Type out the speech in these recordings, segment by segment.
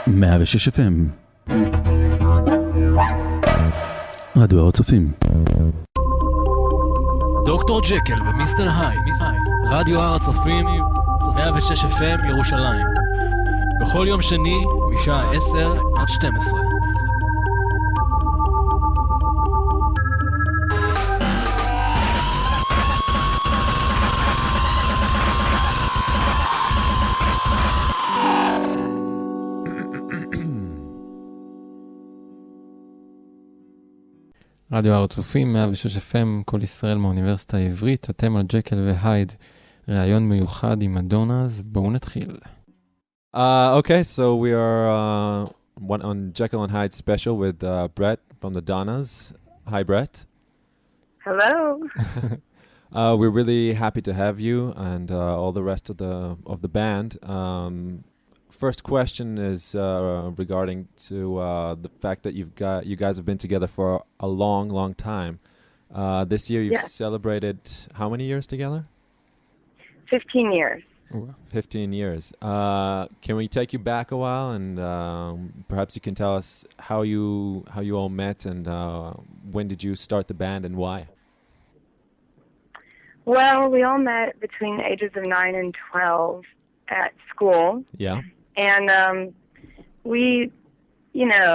106 FM רדיו הר הצופים. דוקטור ג'קל ומיסטר הייד, רדיו הר הצופים, 106 FM ירושלים. בכל יום שני, משעה 10 עד 12. רדיו הר הצופים, 106 FM, כל ישראל מהאוניברסיטה העברית. אתם על ג'קל והייד, ראיון מיוחד עם הדונאז. בואו נתחיל. Okay, so we are on Jekyll and Hyde special with Brett from the Donnas. Hi, Brett. Hello. We're really happy to have you and all the rest of the band. First question is regarding to the fact that you guys have been together for a long time. This year you've celebrated how many years together? 15 years. 15 years. Can we take you back a while and perhaps you can tell us how you all met and when did you start the band and why? Well, we all met between the ages of 9 and 12 at school. Yeah. And we, you know,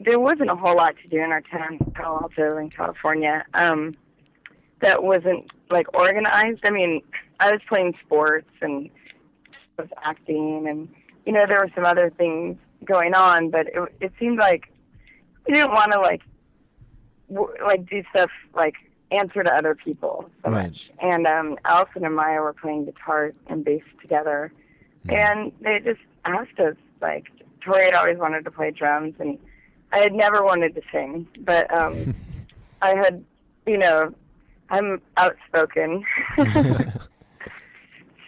there wasn't a whole lot to do in our town, Palo Alto in California, that wasn't, like, organized. I mean, I was playing sports and was acting and, you know, there were some other things going on, but it seemed like we didn't want to, like do stuff, like, answer to other people so much. And Allison and Maya were playing guitar and bass together, and they just asked us, like, Torry had always wanted to play drums, and I had never wanted to sing, but I had, you know, I'm outspoken.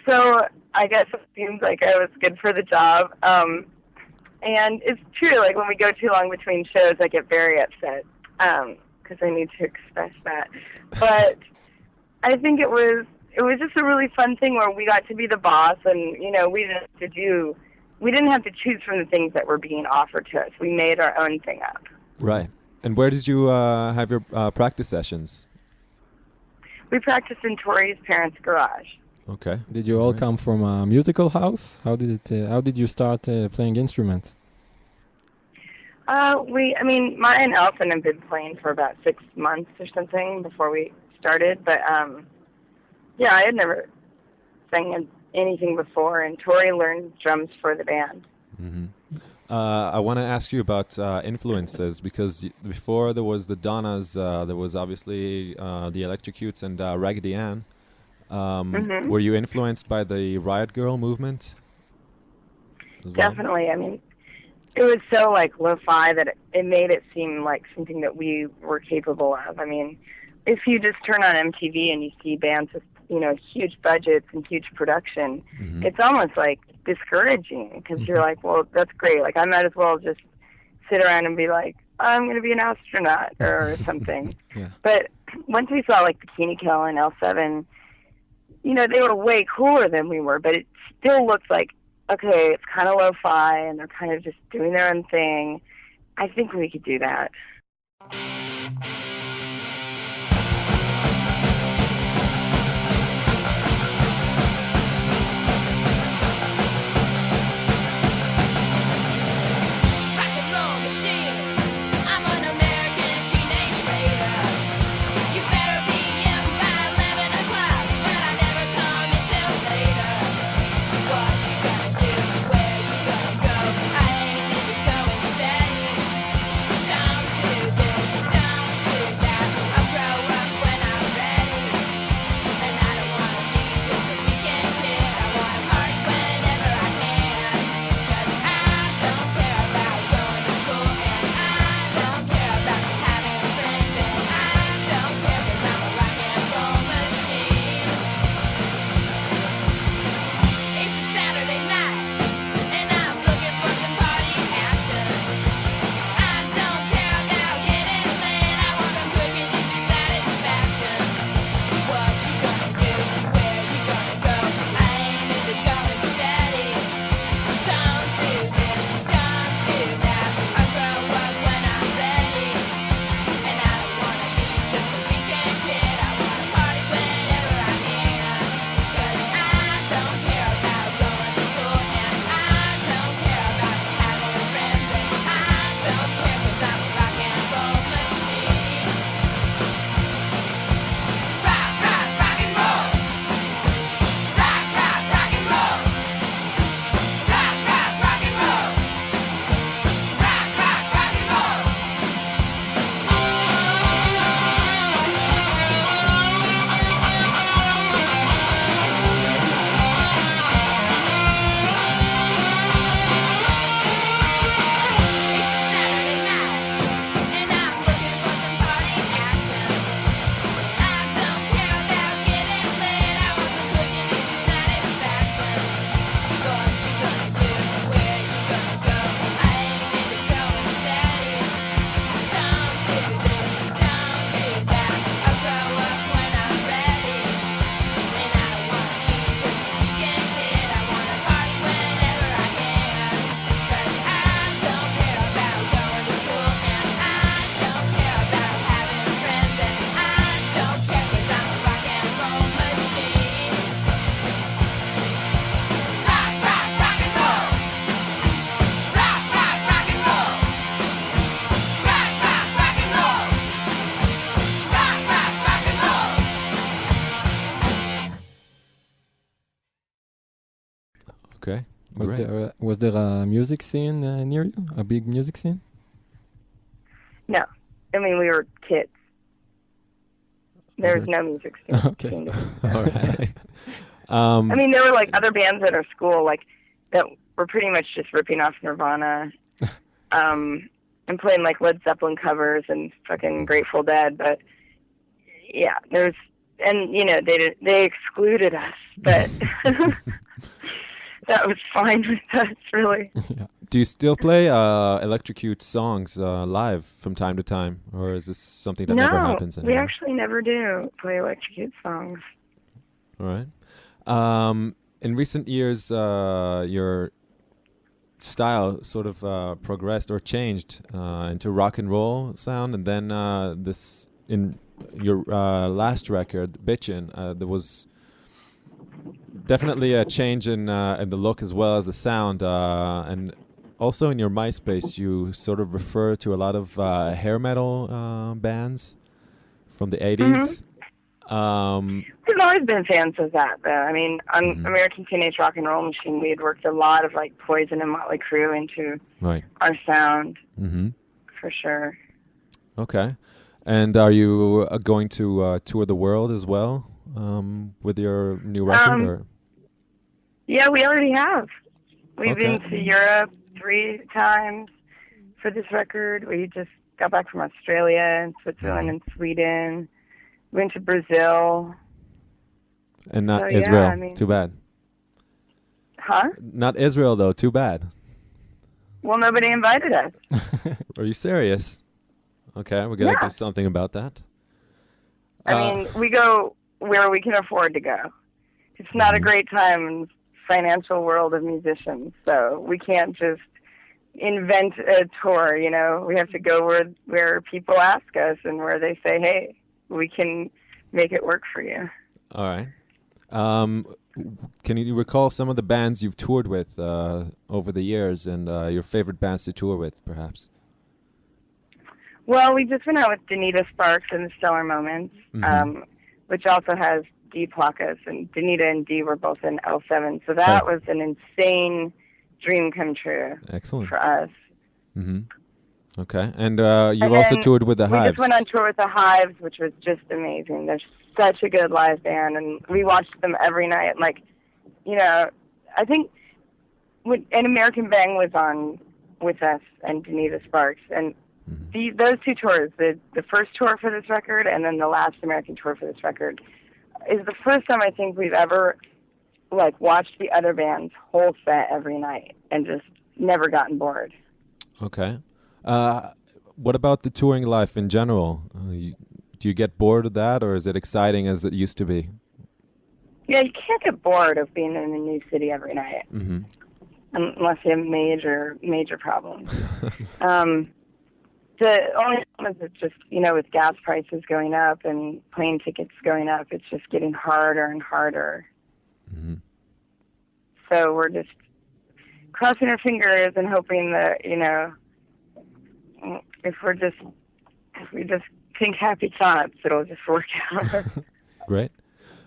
So I guess it seems like I was good for the job. And it's true, like, when we go too long between shows, I get very upset because I need to express that. But I think it was just a really fun thing where we got to be the boss, and, you know, we didn't have to choose from the things that were being offered to us. We made our own thing up. Right. And where did you have your practice sessions? We practiced in Torry's parents' garage. Okay. Did you all come from a musical house? How did you start playing instruments? Maya and Allison have been playing for about 6 months or something before we started, but I had never sang anything before, and Torry learned drums for the band. Mm-hmm. I want to ask you about influences, because before there was the Donnas, there was obviously the Electrocutes and Raggedy Ann. Were you influenced by the Riot Girl movement? Definitely. I mean, it was so, like, lo-fi that it made it seem like something that we were capable of. I mean, if you just turn on MTV and you see bands with, you know, huge budgets and huge production, it's almost, like, discouraging, because you're like, well, that's great. Like, I might as well just sit around and be like, I'm going to be an astronaut or something. But once we saw, like, Bikini Kill and L7, you know, they were way cooler than we were, but it still looked like, okay, it's kind of lo-fi, and they're kind of just doing their own thing. I think we could do that. Down to this Great. Was there a music scene near you? A big music scene? No. I mean, we were kids. There was no music scene. Okay. All right. I mean, there were like other bands at our school, like that were pretty much just ripping off Nirvana, and playing like Led Zeppelin covers and fucking Grateful Dead. But yeah, and you know, they excluded us, but that was fine with us, really. Yeah. Do you still play Electrocute songs live from time to time, or is this something that never happens anymore? We actually never do play Electrocute songs. All right. In recent years, your style sort of progressed or changed into rock and roll sound, and then this in your last record, Bitchin', there was definitely a change in the look as well as the sound, and also in your MySpace, you sort of refer to a lot of hair metal bands from the 80s. We've always been fans of that, though. I mean, on American Teenage Rock and Roll Machine, we had worked a lot of like Poison and Motley Crue into our sound, for sure. Okay. And are you going to tour the world as well with your new record? Or? Yeah, we already have. We've been to Europe 3 times for this record. We just got back from Australia and Switzerland and Sweden. Went to Brazil. And not Israel. Yeah, I mean, too bad. Huh? Not Israel, though. Too bad. Well, nobody invited us. Are you serious? Okay, we're going to do something about that. I mean, we go where we can afford to go. It's not a great time in the financial world of musicians, so we can't just invent a tour, you know. We have to go where people ask us and where they say, hey, we can make it work for you. All right. Can you recall some of the bands you've toured with over the years and your favorite bands to tour with, perhaps? Well, we just went out with Danita Sparks and the Stellar Moments, which also has D Placas, and Danita and D were both in L7. So that was an insane dream come true. Excellent. For us. Okay. And you've also toured with the Hives. We just went on tour with the Hives, which was just amazing. They're such a good live band, and we watched them every night. Like, you know, I think an American Bang was on with us and Danita Sparks, and those 2 tours, the first tour for this record and then the last American tour for this record, is the first time I think we've ever like watched the other band's whole set every night and just never gotten bored. Okay. What about the touring life in general? Do you get bored of that, or is it exciting as it used to be? Yeah, you can't get bored of being in a new city every night, unless you have major problems. The only problem is it's just, you know, with gas prices going up and plane tickets going up, it's just getting harder and harder. So we're just crossing our fingers and hoping that, you know, if we just think happy thoughts, it'll just work out. Great.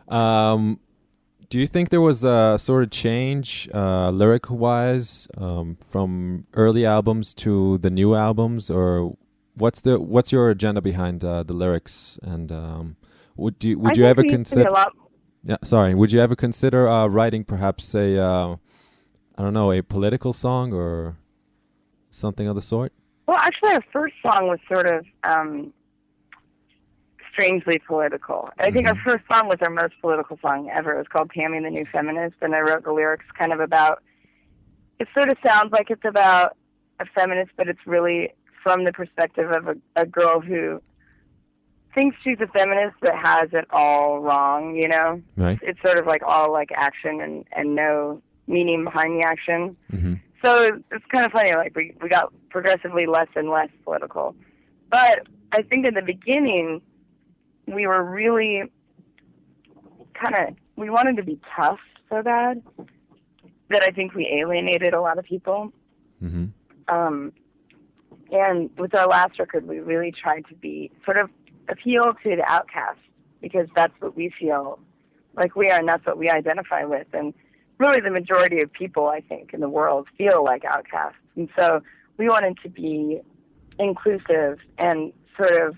Do you think there was a sort of change lyric-wise from early albums to the new albums, or what's your agenda behind the lyrics? And would you ever consider? Would you ever consider writing perhaps a political song or something of the sort? Well, actually, our first song was sort of strangely political. I think our first song was our most political song ever. It was called Tammy the New Feminist, and I wrote the lyrics kind of about, it sort of sounds like it's about a feminist, but it's really from the perspective of a girl who thinks she's a feminist but has it all wrong, you know? Right. It's sort of like all like action and no meaning behind the action. So it's kind of funny, like we got progressively less and less political. But I think in the beginning, we were really we wanted to be tough so bad that I think we alienated a lot of people. And with our last record, we really tried to be sort of appeal to the outcast, because that's what we feel like we are, and that's what we identify with. And really the majority of people, I think, in the world feel like outcasts. And so we wanted to be inclusive and sort of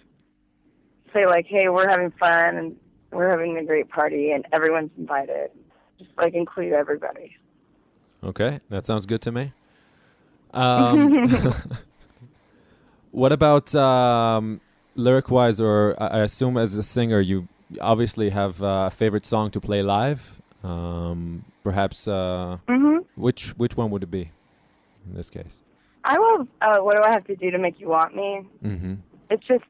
say like, hey, we're having fun and we're having a great party and everyone's invited. Just like include everybody. Okay, that sounds good to me. What about lyric-wise, or I assume as a singer, you obviously have a favorite song to play live. Perhaps which one would it be in this case? I love What Do I Have to Do to Make You Want Me? Mm-hmm. It's just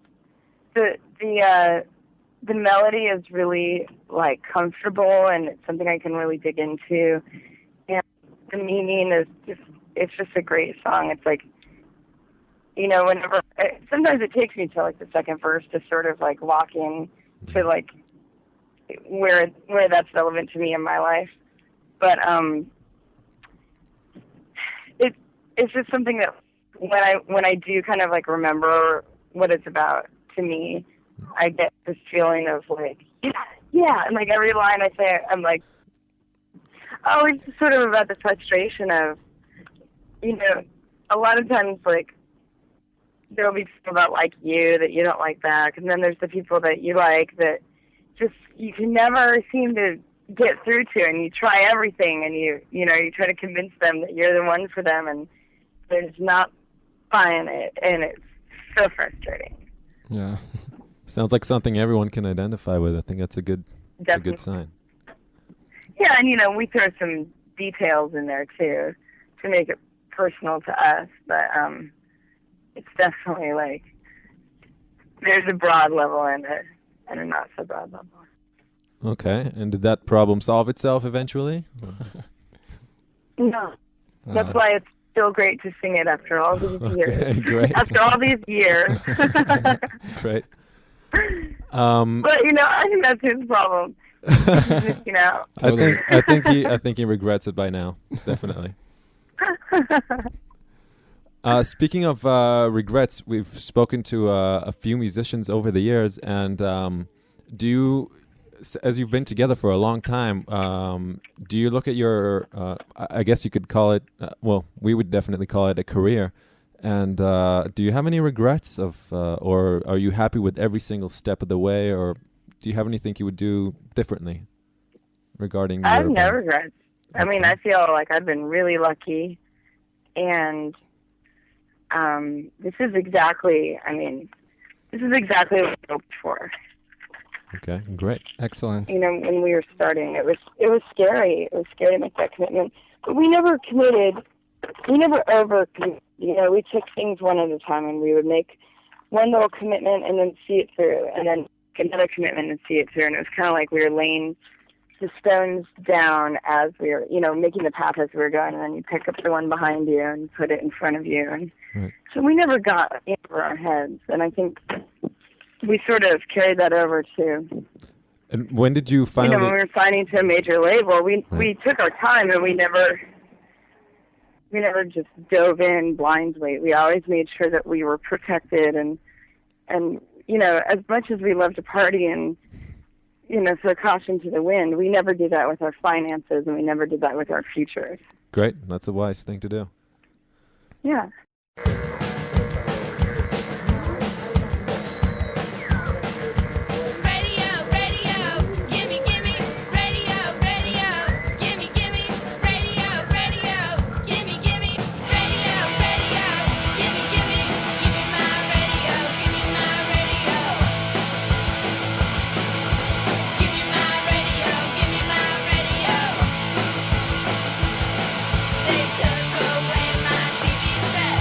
the melody is really like comfortable and it's something I can really dig into. And the meaning is it's just a great song. It's like, you know, sometimes it takes me to like the second verse to sort of like walk in to like where that's relevant to me in my life. But it's just something that when I do kind of like remember what it's about to me, I get this feeling of like, yeah, and like every line I say, I'm like, oh, it's just sort of about the frustration of, you know, a lot of times like there'll be people that like you that you don't like back, and then there's the people that you like that just you can never seem to get through to, and you try everything, and you try to convince them that you're the one for them, and they're just not buying it, and it's so frustrating. Yeah. Sounds like something everyone can identify with. I think that's a good sign. Yeah, and you know, we throw some details in there too to make it personal to us, but it's definitely like there's a broad level in it and a not so broad level. Okay, and did that problem solve itself eventually? No, that's why it's still great to sing it after all these years. Okay, great. After all these years. Great. But you know, I think that's his problem. You know. I think he regrets it by now. Definitely. Speaking of regrets, we've spoken to a few musicians over the years, and do you, as you've been together for a long time, do you look at your, I guess you could call it, well, we would definitely call it a career, and do you have any regrets of, or are you happy with every single step of the way, or do you have anything you would do differently regarding I have your no band? regrets. Okay. I mean, I feel like I've been really lucky, and this is exactly what I hoped for. Okay, great. Excellent. You know, when we were starting, it was scary. It was scary to make that commitment, but we never committed. We never over-committed. You know, we took things one at a time, and we would make one little commitment and then see it through, and then another commitment and see it through. And it was kind of like we were laying the stones down as we were, you know, making the path as we were going, and then you pick up the one behind you and put it in front of you. And Right. so we never got over our heads, and I think we sort of carried that over to, And when did you finally? you know, when we were signing to a major label, we took our time, and we never just dove in blindly. We always made sure that we were protected, and you know, as much as we love to party and, you know, throw caution to the wind, we never did that with our finances, and we never did that with our futures. Great, that's a wise thing to do. Yeah. They took away my TV set.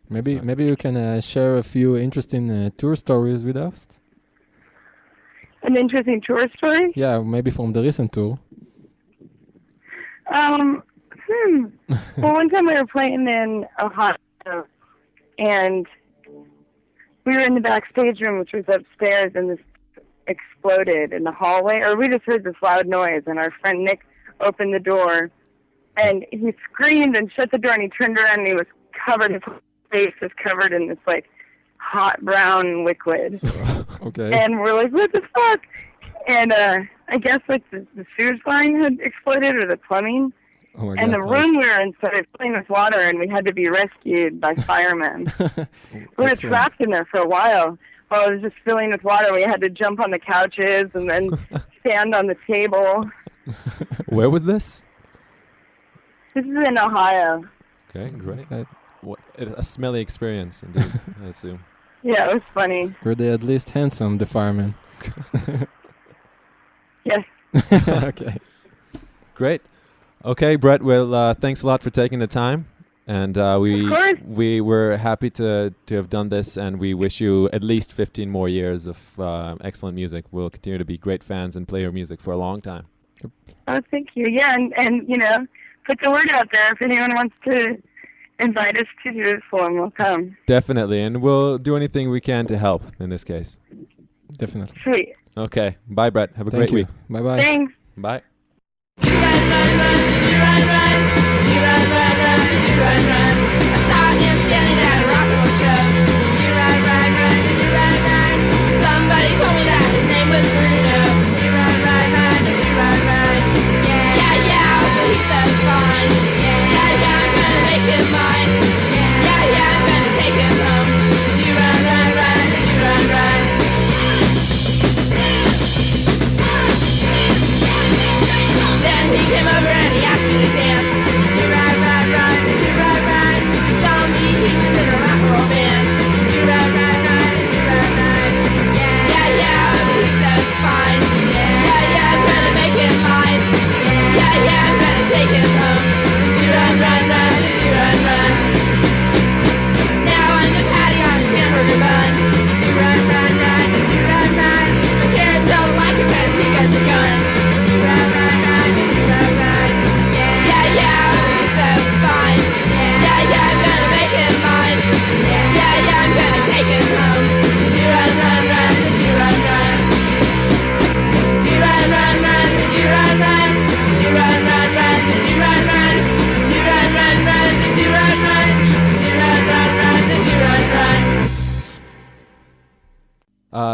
Maybe you can share a few interesting tour stories with us. An interesting tour story? Yeah, maybe from the recent tour. Well, one time we were playing in Ohio, and we were in the backstage room, which was upstairs, and this exploded in the hallway, or we just heard this loud noise, and our friend Nick opened the door, and he screamed and shut the door, and he turned around, and he was covered, his whole face was covered in this, like, hot brown liquid. Okay. And we're like, what the fuck? And I guess, like, the sewage line had exploded, or the plumbing. Oh my And God. the room we were in started filling with water, and we had to be rescued by firemen. We were trapped in there for a while it was just filling with water. We had to jump on the couches and then stand on the table. Where was this? This is in Ohio. Okay, great. A smelly experience, indeed, I assume. Yeah, it was funny. Were they at least handsome, the firemen? Yes. Okay. Great. Okay, Brett, well, thanks a lot for taking the time. And we were happy to have done this, and we wish you at least 15 more years of excellent music. We'll continue to be great fans and play your music for a long time. Oh, thank you. Yeah, and you know, put the word out there. If anyone wants to invite us to do this for them, we'll come. Definitely, and we'll do anything we can to help in this case. Definitely. Sweet. Okay. Bye, Brett. Have a great week. Bye-bye. Thanks. Bye. Somebody told me that his name was Bruno. You run, run, run, you run, run. Yeah, yeah, but he said fine. Yeah, yeah, I'm gonna make him mine. Yeah, yeah, I'm gonna take him home. You run, run, run, you run, run. Then he came over and he asked me to dance. You run, run, run, you run, run. He told me he was in a rock and roll band. You run, run, run, you run, run. Yeah, yeah, but he said fine. Yeah, yeah, I'm gonna make him mine. Yeah, yeah, I'm gonna take him home. You run, run, run, you run, run. Now on the patio on his hamburger bun. You run, run, run, you run, run. My parents don't like him 'cause he gets a gun. You run, run, run, you run, run. Yeah, yeah, but he's so fine. Yeah, yeah, I'm gonna make him mine. Yeah, yeah, I'm gonna take him home. You run, run, run, you run, run. You run, run, run, you run, run. You run, run, run, you run, run. You run, run, run, you run, run. You run, run, run, you run, run.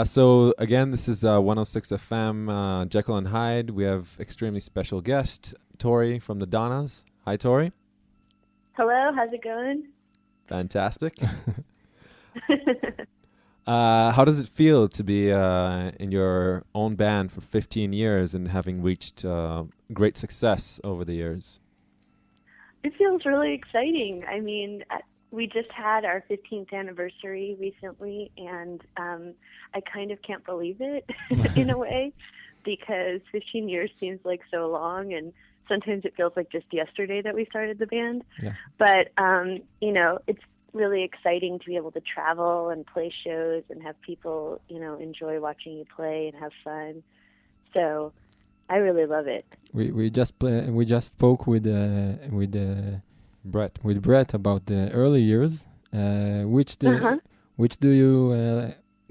So again, this is 106 FM, Jekyll and Hyde. We have extremely special guest, Torry from the Donnas. Hi, Torry. Hello, how's it going? Fantastic. How does it feel to be in your own band for 15 years and having reached great success over the years? It feels really exciting. I mean, we just had our 15th anniversary recently, and I kind of can't believe it in a way, because 15 years seems like so long, and sometimes it feels like just yesterday that we started the band. Yeah. But, you know, it's really exciting to be able to travel and play shows and have people, you know, enjoy watching you play and have fun. So I really love it. We just spoke with Brett about the early years. Which do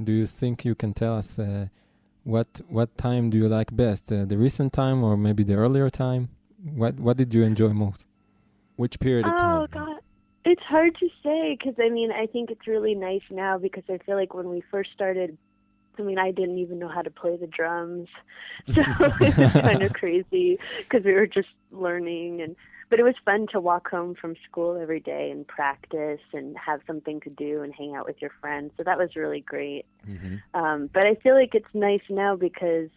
you think you can tell us? What time do you like best? The recent time or maybe the earlier time? What did you enjoy most? Which period of time? Oh God, it's hard to say, because I mean, I think it's really nice now, because I feel like when we first started, I mean, I didn't even know how to play the drums, so it was kind of crazy because we were just learning. But it was fun to walk home from school every day and practice and have something to do and hang out with your friends. So that was really great. Mm-hmm. But I feel like it's nice now because,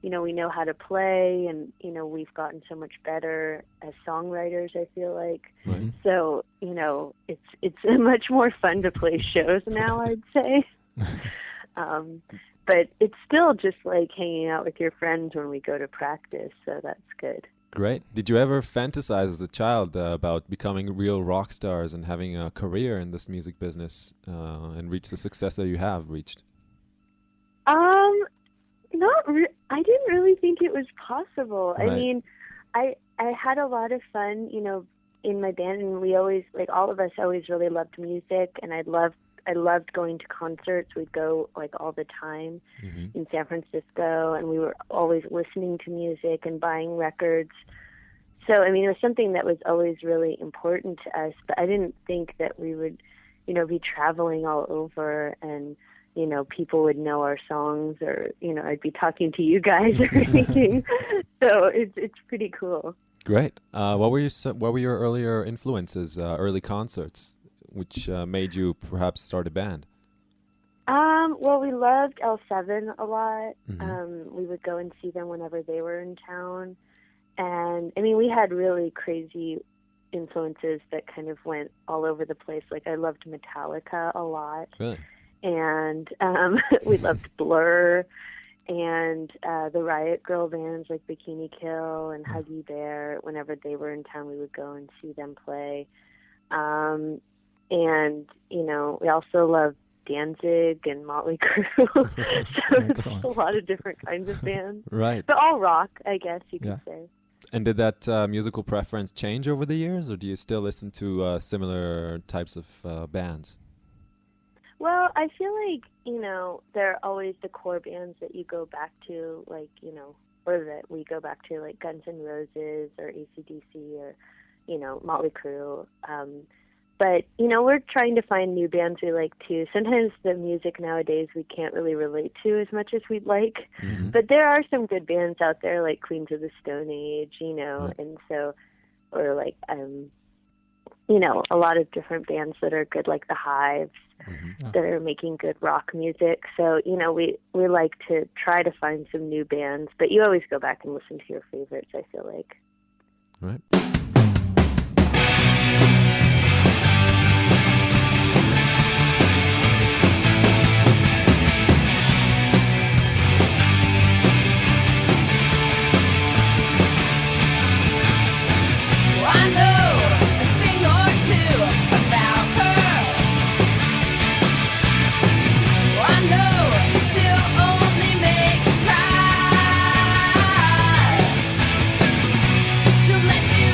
you know, we know how to play, and, you know, we've gotten so much better as songwriters, I feel like. Right. So, you know, it's much more fun to play shows now, I'd say. But it's still just like hanging out with your friends when we go to practice, so that's good. Great. Did you ever fantasize as a child about becoming real rock stars and having a career in this music business and reach the success that you have reached? I didn't really think it was possible. Right. I mean, I had a lot of fun, you know, in my band, and we always, like, all of us always really loved music, and I loved going to concerts. We'd go like all the time in San Francisco, and we were always listening to music and buying records. So, I mean, it was something that was always really important to us, but I didn't think that we would, you know, be traveling all over and, you know, people would know our songs, or, you know, I'd be talking to you guys or anything. So it's pretty cool. Great. What were your earlier influences, early concerts, which made you perhaps start a band? Well, we loved L7 a lot. We would go and see them whenever they were in town. And, I mean, we had really crazy influences that kind of went all over the place. Like, I loved Metallica a lot. Really? And we loved Blur, and the Riot Girl bands like Bikini Kill and Huggy Bear. Whenever they were in town, we would go and see them play. And, you know, we also loved Danzig and Motley Crue. So there's a lot of different kinds of bands. Right. But all rock, I guess you could say. And did that musical preference change over the years, or do you still listen to similar types of bands? Well, I feel like, you know, there are always the core bands that you go back to, like, you know, or that we go back to, like Guns N' Roses or AC/DC or, you know, Motley Crue. But, you know, we're trying to find new bands we like, too. Sometimes the music nowadays we can't really relate to as much as we'd like. But there are some good bands out there, like Queens of the Stone Age, you know, and so, or like, you know, a lot of different bands that are good, like the Hives, that are making good rock music. So, you know, we like to try to find some new bands, but you always go back and listen to your favorites, I feel like. Right. I know a thing or two about her. I know she'll only make you cry. She'll let you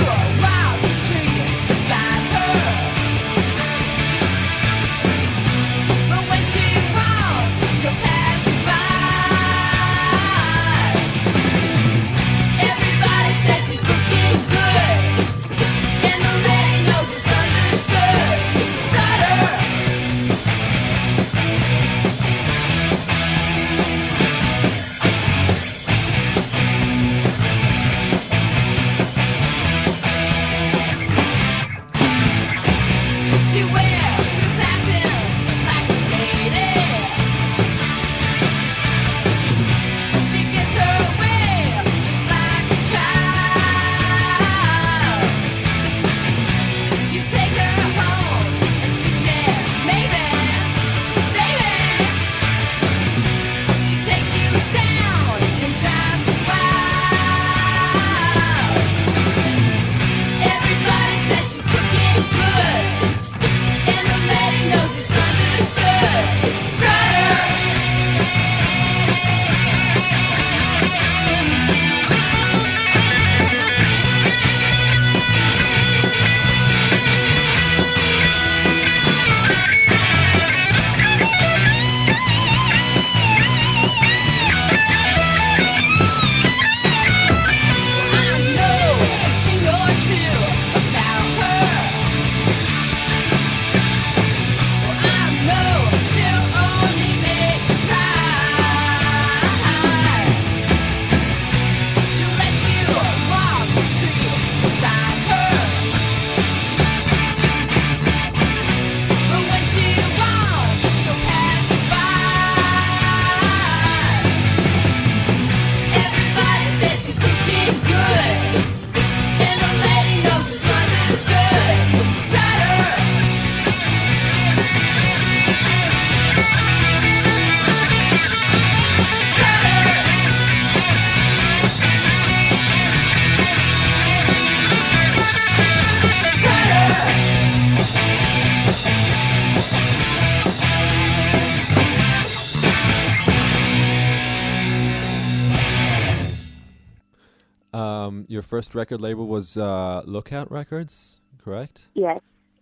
Your first record label was Lookout Records, correct? Yes.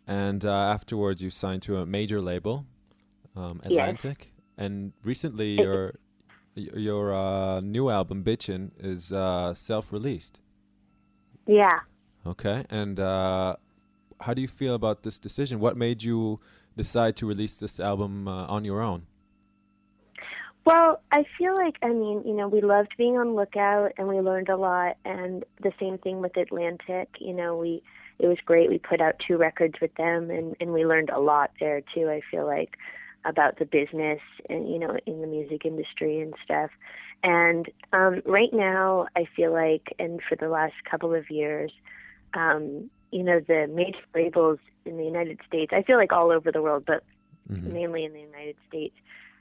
And afterwards, you signed to a major label, Atlantic. And recently, your new album, Bitchin', is self-released. Yeah. Okay. And how do you feel about this decision? What made you decide to release this album on your own? Well, I feel like, we loved being on Lookout and we learned a lot, and the same thing with Atlantic. It was great. We put out 2 records with them, and we learned a lot there too, I feel like, about the business and, in the music industry and stuff. And right now, I feel like, and for the last couple of years, the major labels in the United States, I feel like all over the world, but mainly in the United States,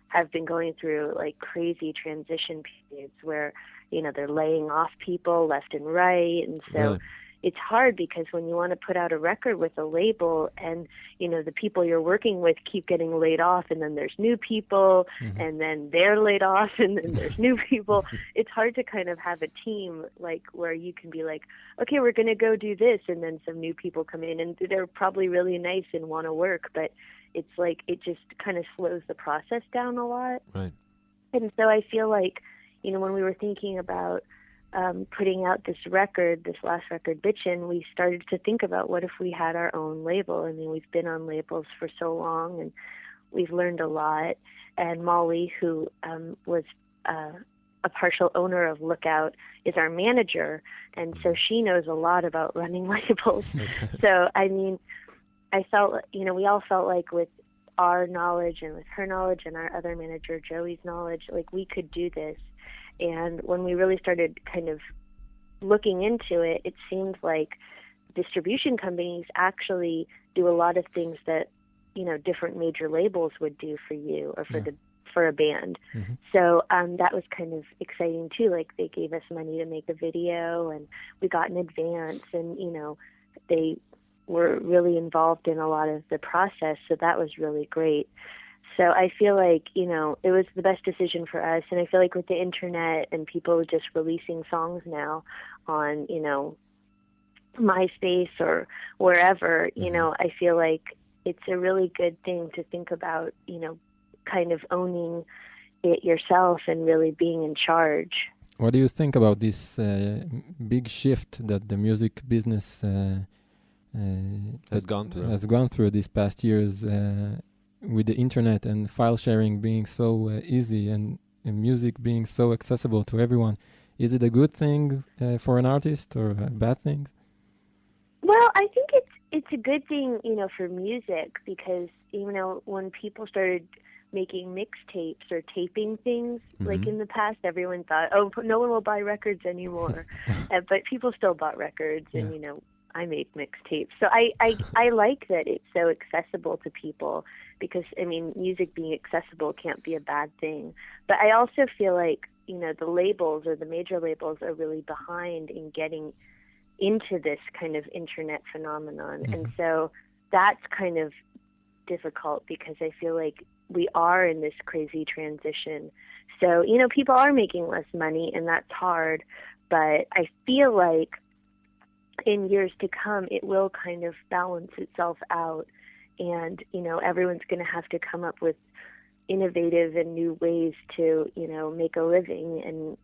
have been going through like crazy transition periods where, they're laying off people left and right. And so it's hard because when you want to put out a record with a label and, the people you're working with keep getting laid off, and then there's new people and then they're laid off and then there's new people. It's hard to kind of have a team like where you can be like, okay, we're going to go do this. And then some new people come in and they're probably really nice and want to work, but it's like it just kind of slows the process down a lot. Right. And so I feel like, when we were thinking about putting out this last record, Bitchin', we started to think about what if we had our own label. I mean, we've been on labels for so long and we've learned a lot. And Molly, who was a partial owner of Lookout, is our manager. And so she knows a lot about running labels. So, I felt, we all felt like with our knowledge and with her knowledge and our other manager, Joey's knowledge, like we could do this. And when we really started kind of looking into it, it seemed like distribution companies actually do a lot of things that, different major labels would do for you or for a band. So that was kind of exciting too. Like they gave us money to make a video and we got an advance and, they were really involved in a lot of the process. So that was really great. So I feel like, it was the best decision for us. And I feel like with the internet and people just releasing songs now on, MySpace or wherever, I feel like it's a really good thing to think about, kind of owning it yourself and really being in charge. What do you think about this big shift that the music business has gone through these past years with the internet and file sharing being so easy and music being so accessible to everyone? Is it a good thing for an artist or a bad thing? Well, I think it's a good thing, for music because, when people started making mixtapes or taping things, like in the past, everyone thought, oh, no one will buy records anymore. But people still bought records and, I make mixtapes. So I like that it's so accessible to people because, music being accessible can't be a bad thing. But I also feel like, the labels or the major labels are really behind in getting into this kind of internet phenomenon. And so that's kind of difficult because I feel like we are in this crazy transition. So, people are making less money and that's hard. But I feel like in years to come, it will kind of balance itself out. And, everyone's going to have to come up with innovative and new ways to, make a living and,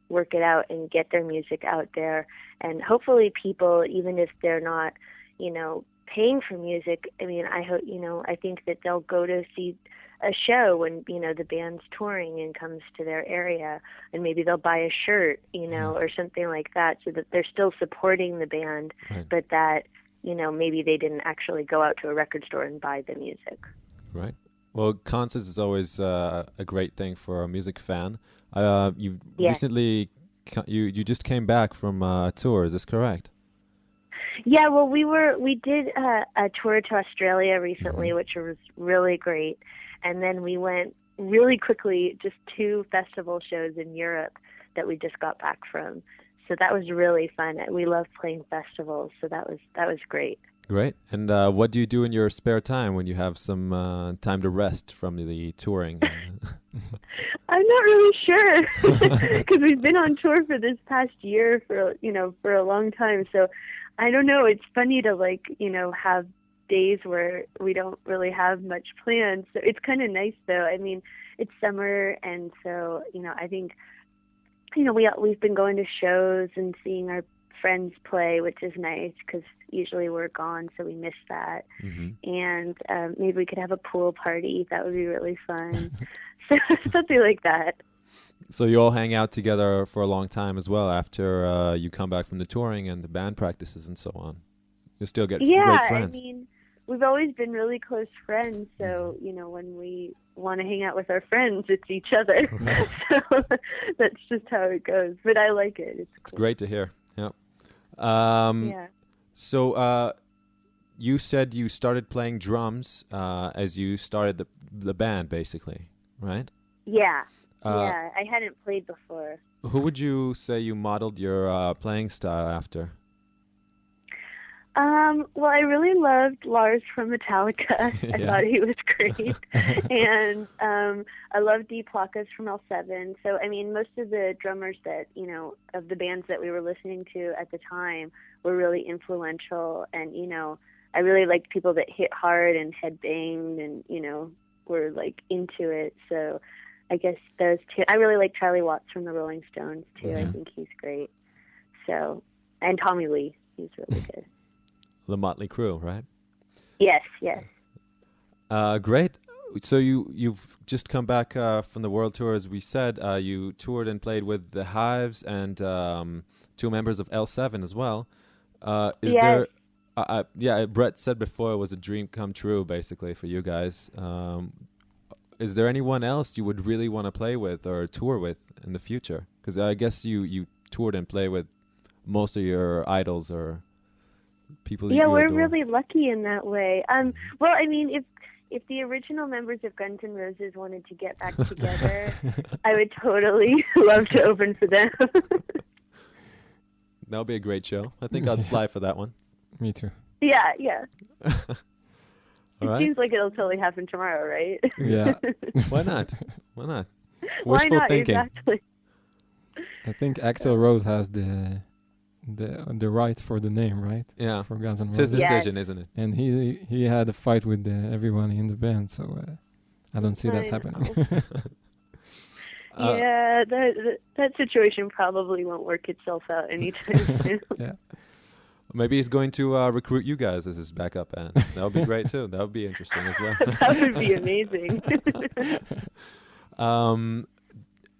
work it out and get their music out there. And hopefully people, even if they're not, paying for music, I hope, I think that they'll go to see a show when, the band's touring and comes to their area, and maybe they'll buy a shirt, or something like that, so that they're still supporting the band, but that, maybe they didn't actually go out to a record store and buy the music. Right. Well, concerts is always a great thing for a music fan. You recently, you just came back from a tour, is this correct? Yeah, well, we did a tour to Australia recently, which was really great. And then we went really quickly, just 2 festival shows in Europe that we just got back from. So that was really fun. We love playing festivals, so that was great. Great. And what do you do in your spare time when you have some time to rest from the touring? I'm not really sure because we've been on tour for this past year for a long time. So I don't know. It's funny to have days where we don't really have much planned. So it's kind of nice though. I mean, it's summer, and so I think we've been going to shows and seeing our friends play, which is nice because usually we're gone, so we miss that. And maybe we could have a pool party. That would be really fun. So something like that. So you all hang out together for a long time as well after you come back from the touring and the band practices and so on. You still get great friends. I mean, we've always been really close friends, so when we want to hang out with our friends, it's each other. Right. So that's just how it goes. But I like it. It's cool. Great to hear. Yeah. Yeah. So you said you started playing drums as you started the band, basically, right? Yeah. Yeah. I hadn't played before. Who would you say you modeled your playing style after? Well, I really loved Lars from Metallica. I thought he was great. And I loved Deep Plakos from L7. So, I mean, most of the drummers that, of the bands that we were listening to at the time were really influential. And, I really liked people that hit hard and headbanged and, were, into it. So I guess those two. I really like Charlie Watts from the Rolling Stones, too. Yeah. I think he's great. So, and Tommy Lee. He's really good. The Motley Crue, right? Yes. Great. So you've just come back from the world tour, as we said. You toured and played with the Hives and two members of L7 as well. Is there? Brett said before it was a dream come true, basically, for you guys. Is there anyone else you would really want to play with or tour with in the future? Because I guess you toured and played with most of your idols or people. Yeah, we're adore. really lucky in that way. Well, I mean, if the original members of Guns N' Roses wanted to get back together, I would totally love to open for them. That would be a great show. I think I'd fly for that one. Me too. Yeah. All right. Seems like it'll totally happen tomorrow, right? Yeah. Why not? Why Wishful not? thinking. Exactly. I think Axl Rose has the right for the name, right? Yeah. For Guns N' It's his Roses. decision, isn't it? And he had a fight with everyone in the band, so I don't see that I happening. Yeah, that situation probably won't work itself out anytime soon. Yeah. Maybe he's going to recruit you guys as his backup band. That would be great too. That would be interesting as well. That would be amazing.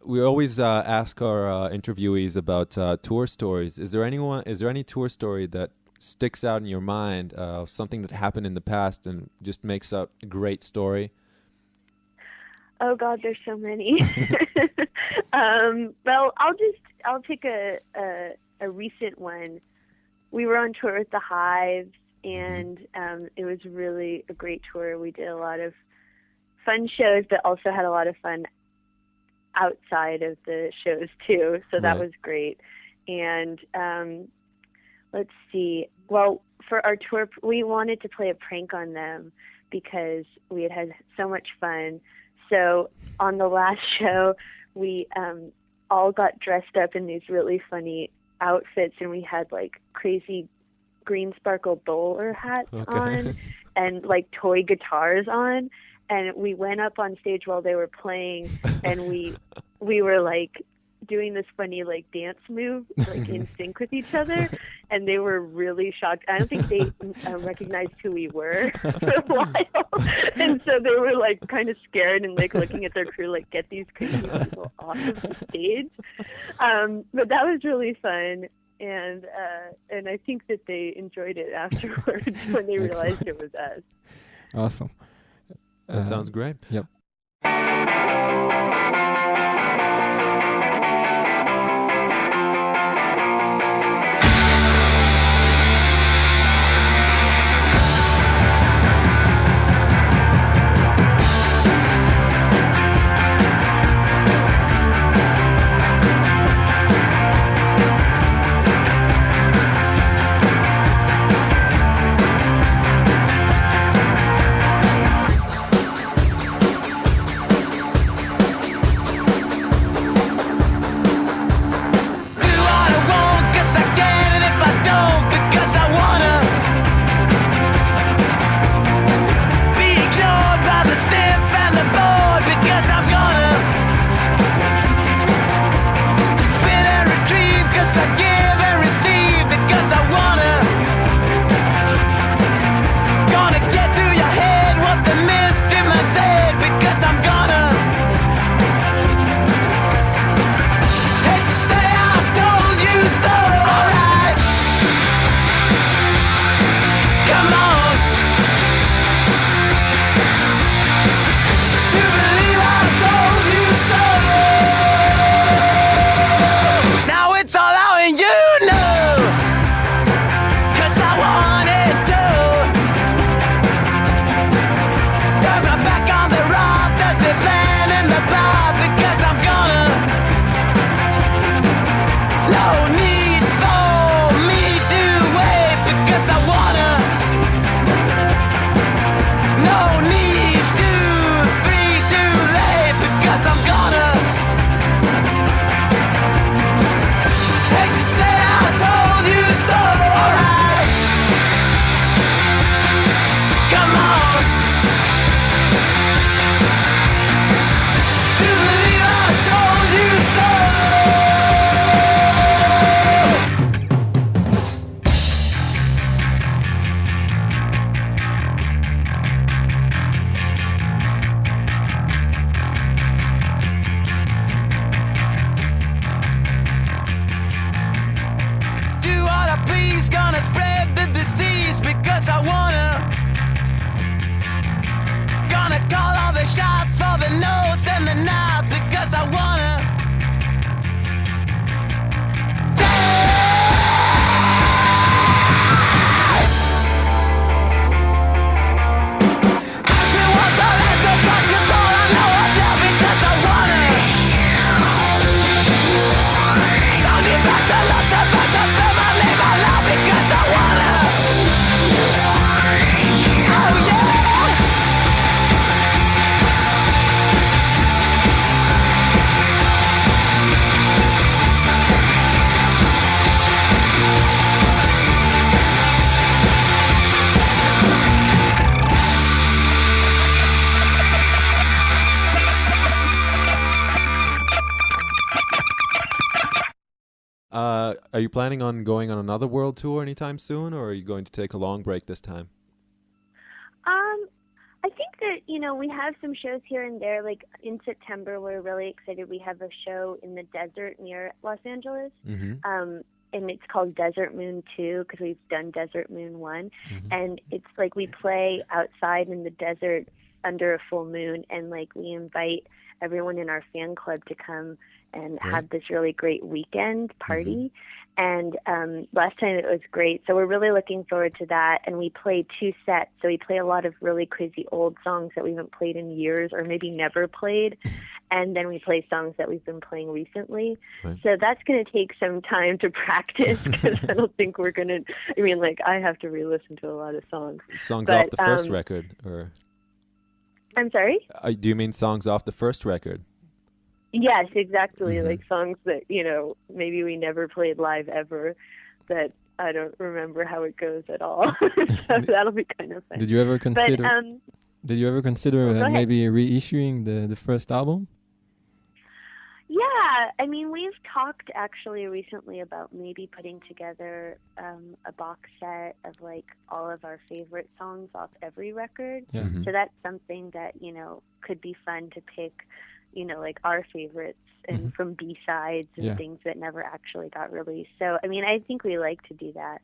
We always ask our interviewees about tour stories. Is there any tour story that sticks out in your mind of something that happened in the past and just makes up a great story? Oh God, there's so many. Well, I'll pick a recent one. We were on tour with the Hives, and it was really a great tour. We did a lot of fun shows, but also had a lot of fun outside of the shows too. So that was great. And let's see. Well, for our tour, we wanted to play a prank on them because we had so much fun. So on the last show, we all got dressed up in these really funny outfits, and we had crazy green sparkle bowler hats on and toy guitars on, and we went up on stage while they were playing, and we were doing this funny dance move in sync with each other, and they were really shocked. I don't think they recognized who we were for a while, and so they were kind of scared and looking at their crew get these crazy people off of the stage. But that was really fun, and I think that they enjoyed it afterwards when they realized it was us. Awesome. That sounds great. Yep. He's gonna spread the disease because I wanna. Gonna call all the shots for the notes and the nods because I wanna. Are you planning on going on another world tour anytime soon, or are you going to take a long break this time? I think that, we have some shows here and there. Like in September, we're really excited. We have a show in the desert near Los Angeles. Mm-hmm. And it's called Desert Moon 2 because we've done Desert Moon 1. Mm-hmm. And it's like we play outside in the desert under a full moon, and like we invite everyone in our fan club to come and have this really great weekend party. And last time it was great. So we're really looking forward to that. And we play 2 sets. So we play a lot of really crazy old songs that we haven't played in years or maybe never played. And then we play songs that we've been playing recently. Right. So that's going to take some time to practice because I don't think we're going to, I have to re-listen to a lot of songs. Songs off the first record? Or I'm sorry? Do you mean songs off the first record? Yes, exactly. Like songs that, maybe we never played live ever, that I don't remember how it goes at all. So that'll be kind of fun. Did you ever consider maybe reissuing the first album? Yeah, we've talked actually recently about maybe putting together a box set of like all of our favorite songs off every record. Yeah. Mm-hmm. So that's something that, could be fun to pick, like our favorites and from B-sides and things that never actually got released. So, I think we like to do that.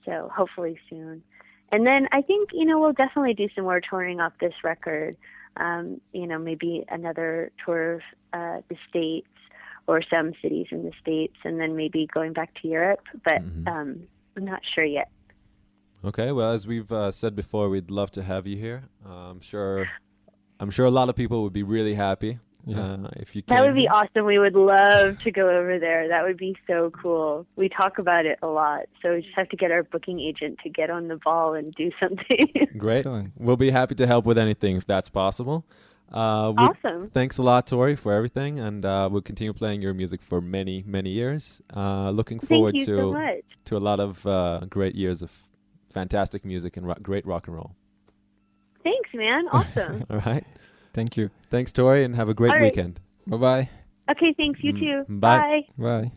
So hopefully soon. And then I think, we'll definitely do some more touring off this record. Maybe another tour of the States or some cities in the States, and then maybe going back to Europe. But I'm not sure yet. Okay, well, as we've said before, we'd love to have you here. I'm sure a lot of people would be really happy if you can. That would be awesome. We would love to go over there. That would be so cool. We talk about it a lot, so we just have to get our booking agent to get on the ball and do something. Great. Excellent. We'll be happy to help with anything if that's possible. Awesome. Thanks a lot, Torry, for everything, and we'll continue playing your music for many, many years. Looking forward to a lot of great years of fantastic music and great rock and roll. Thanks, man. Awesome. All right. Thank you. Thanks, Torry, and have a great weekend. Bye-bye. Okay, thanks. You too. Bye. Bye.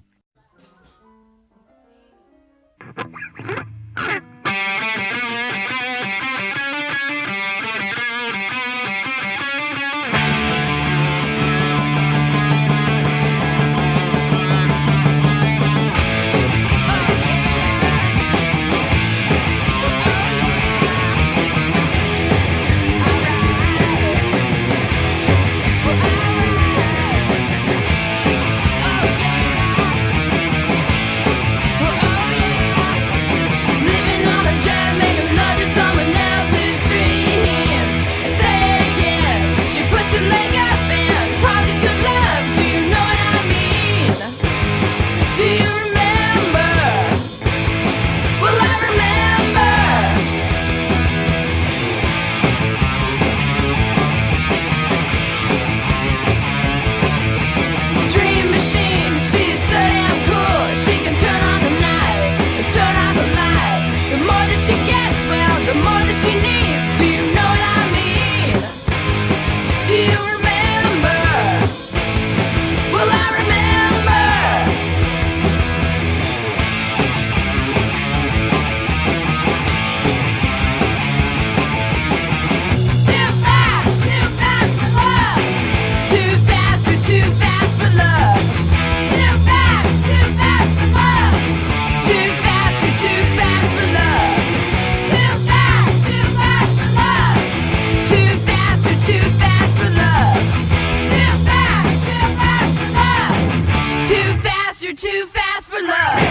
too fast for love.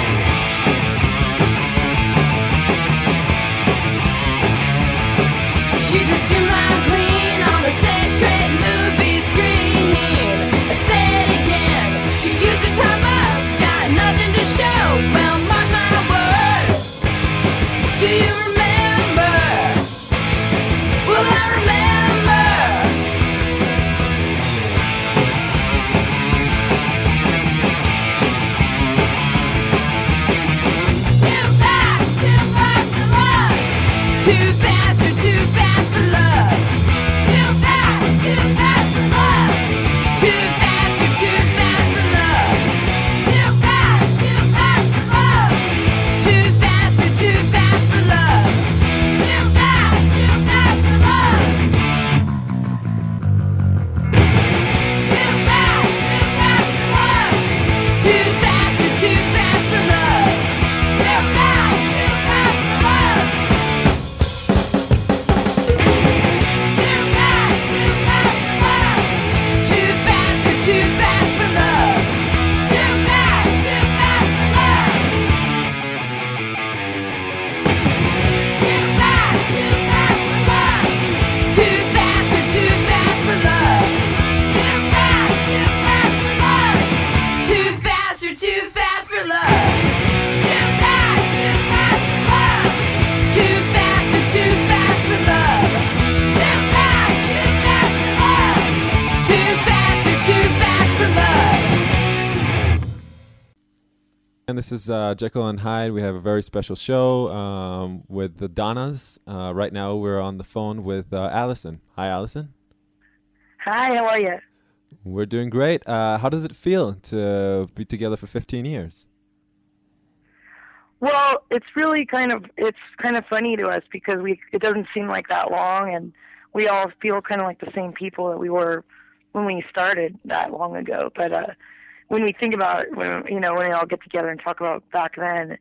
She's a streamline queen on the sixth grade movie screen. I say it again, she used her time up, got nothing to show. Well, mark my words, do you remember? Will I remember? Too fast for love. Too fast or too fast for love. Too fast for love. Too fast or too fast for love. Too fast for love. Too fast or too fast for love. Too fast for love. Too fast for love. Too fast or too fast for love. Too fast for love. Too fast or too fast for love. Too fast for love. Too fast for love. Too fast or too fast for love. Too fast for love. Too fast or too fast for love. Too fast for love. Too fast or too fast for love. Too fast for love. Too fast or too fast for love. And this is Jekyll and Hyde. We have a very special show with the Donnas. Right now we're on the phone with Allison. Hi, Allison. Hi, how are you? We're doing great. How does it feel to be together for 15 years? Well, it's kind of funny to us because it doesn't seem like that long, and we all feel kind of like the same people that we were when we started that long ago. But when we think about it, when we all get together and talk about back then,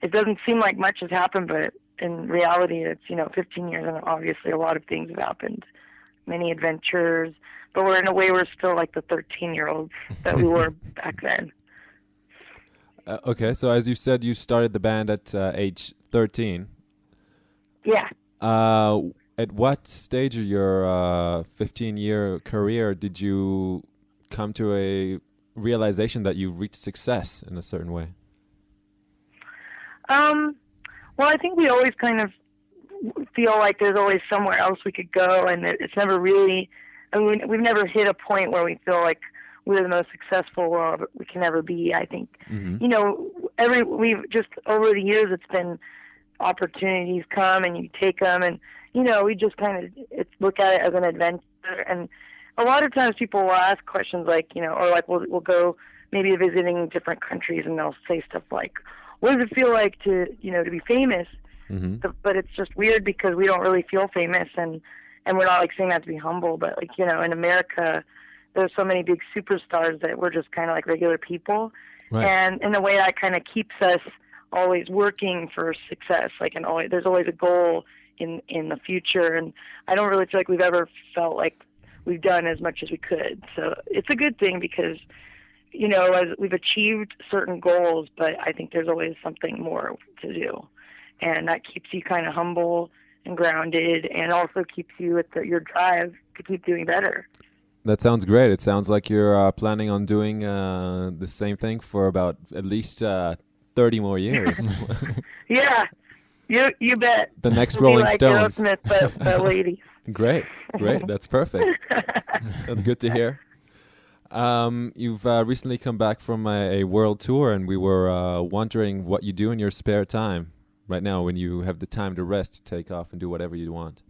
it doesn't seem like much has happened, but in reality, it's 15 years, and obviously a lot of things have happened, many adventures. But we're still like the 13-year-olds that we were back then. Okay, so as you said, you started the band at age 13. Yeah. At what stage of your 15-year career did you come to a realization that you reached success in a certain way? Well, I think we always kind of feel like there's always somewhere else we could go, and it's never really. I mean, we've never hit a point where we feel like we're the most successful we can ever be. I think, we've just over the years, it's been opportunities come and you take them, and we just kind of look at it as an adventure. And a lot of times people will ask questions like, or like we'll go maybe visiting different countries, and they'll say stuff like, "What does it feel like to to be famous?" But it's just weird because we don't really feel famous, and we're not like saying that to be humble, but like in America, there's so many big superstars that we're just kind of like regular people, right. And in a way that kind of keeps us always working for success. Like, there's always a goal in the future, and I don't really feel like we've ever felt like we've done as much as we could. So it's a good thing because as we've achieved certain goals, but I think there's always something more to do, and that keeps you kind of humble and grounded, and also keeps you with your drive to keep doing better. That sounds great. It sounds like you're planning on doing the same thing for about at least 30 more years. Yeah, you bet. The next Rolling like Stones. Aerosmith, but ladies. Great. That's perfect. That's good to hear. You've recently come back from a world tour, and we were wondering what you do in your spare time right now when you have the time to rest, take off, and do whatever you want.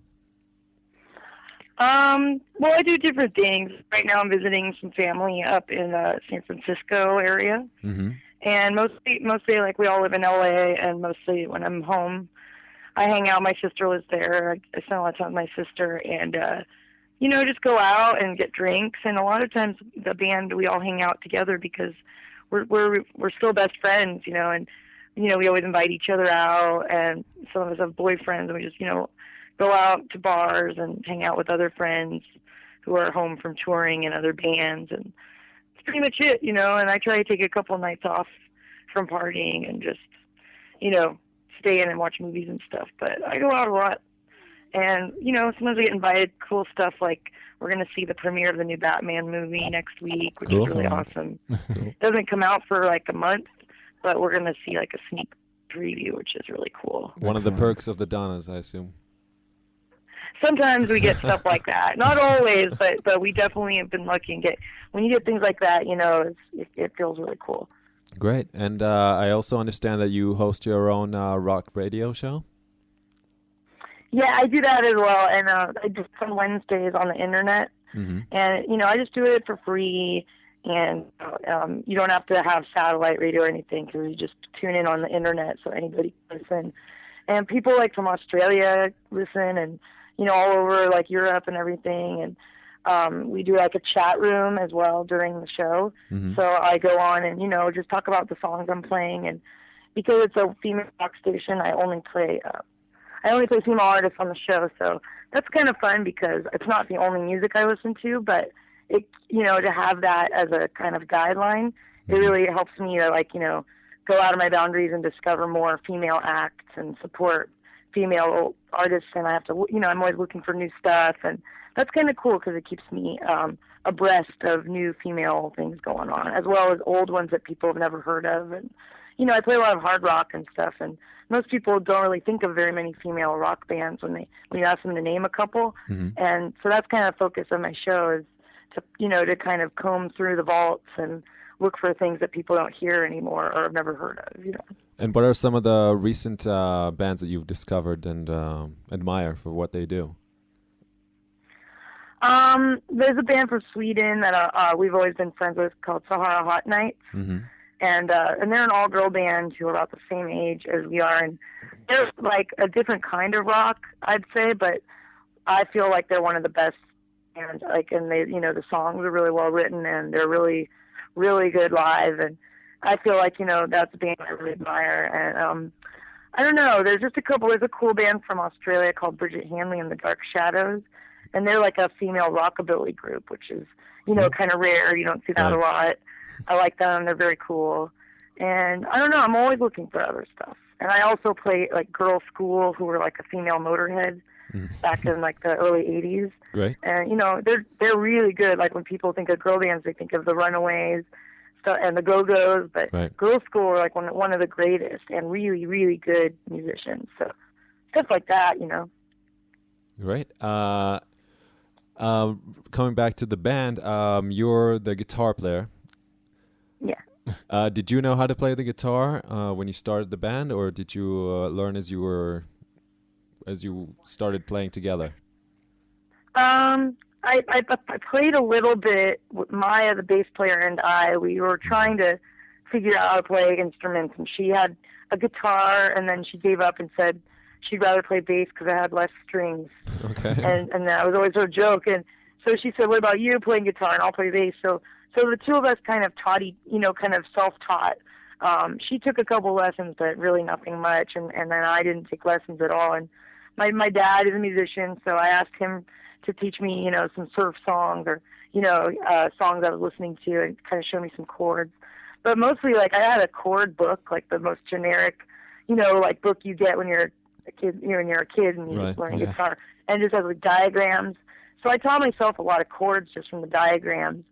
Well, I do different things. Right now I'm visiting some family up in San Francisco area. And mostly like we all live in LA, and mostly when I'm home, I hang out. My sister lives there. I spend a lot of time with my sister, and just go out and get drinks. And a lot of times the band, we all hang out together because we're still best friends, and we always invite each other out, and some of us have boyfriends, and we just go out to bars and hang out with other friends who are home from touring and other bands, and it's pretty much it, and I try to take a couple nights off from partying and just, stay in and watch movies and stuff. But I go out a lot. And, sometimes I get invited to cool stuff like we're going to see the premiere of the new Batman movie next week, which is really awesome. It doesn't come out for like a month, but we're going to see like a sneak preview, which is really cool. One of the perks of the Donnas, I assume. Sometimes we get stuff like that. Not always, but we definitely have been lucky and when you get things like that, it feels really cool. Great. And I also understand that you host your own rock radio show. Yeah, I do that as well, and I do some Wednesdays on the internet, and I just do it for free, and you don't have to have satellite radio or anything because you just tune in on the internet so anybody can listen, and people like from Australia listen, and all over like Europe and everything, and we do like a chat room as well during the show, so I go on and just talk about the songs I'm playing, and because it's a female rock station, I only play female artists on the show, so that's kind of fun because it's not the only music I listen to, but it, to have that as a kind of guideline, it really helps me to go out of my boundaries and discover more female acts and support female artists, and I have to, I'm always looking for new stuff, and that's kind of cool because it keeps me abreast of new female things going on, as well as old ones that people have never heard of, and I play a lot of hard rock and stuff, and most people don't really think of very many female rock bands when you ask them to name a couple. And so that's kind of the focus of my show is to, to kind of comb through the vaults and look for things that people don't hear anymore or have never heard of, And what are some of the recent bands that you've discovered and admire for what they do? There's a band from Sweden that we've always been friends with called Sahara Hot Nights. And they're an all-girl band who are about the same age as we are, and they're like a different kind of rock, I'd say, but I feel like they're one of the best bands. Like, and they, the songs are really well written, and they're really, really good live, and I feel like that's a band I really admire. And I don't know, there's just a couple. There's a cool band from Australia called Bridget Hanley and the Dark Shadows, and they're like a female rockabilly group, which is kind of rare. You don't see that a lot. I like them. They're very cool. And I don't know, I'm always looking for other stuff. And I also play like Girl School, who were like a female Motorhead back in like the early 80s. Right. And, they're really good. Like when people think of girl bands, they think of the Runaways and the Go-Go's. But Girl School are like one of the greatest and really, really good musicians. So stuff like that, Right. Coming back to the band, you're the guitar player. Yeah. Did you know how to play the guitar when you started the band, or did you learn as you started playing together? I played a little bit with Maya, the bass player, and we were trying to figure out how to play instruments, and she had a guitar, and then she gave up and said she'd rather play bass because I had less strings. Okay. And that was always her joke. And so she said, "What about you playing guitar, and I'll play bass?" So the two of us kind of kind of self-taught. She took a couple lessons, but really nothing much, and then I didn't take lessons at all. And my dad is a musician, so I asked him to teach me, some surf songs or, songs I was listening to and kind of show me some chords. But mostly, like, I had a chord book, like the most generic, like book you get when you're a kid, when you're a kid and you learn guitar, and it just has like diagrams. So I taught myself a lot of chords just from the diagrams.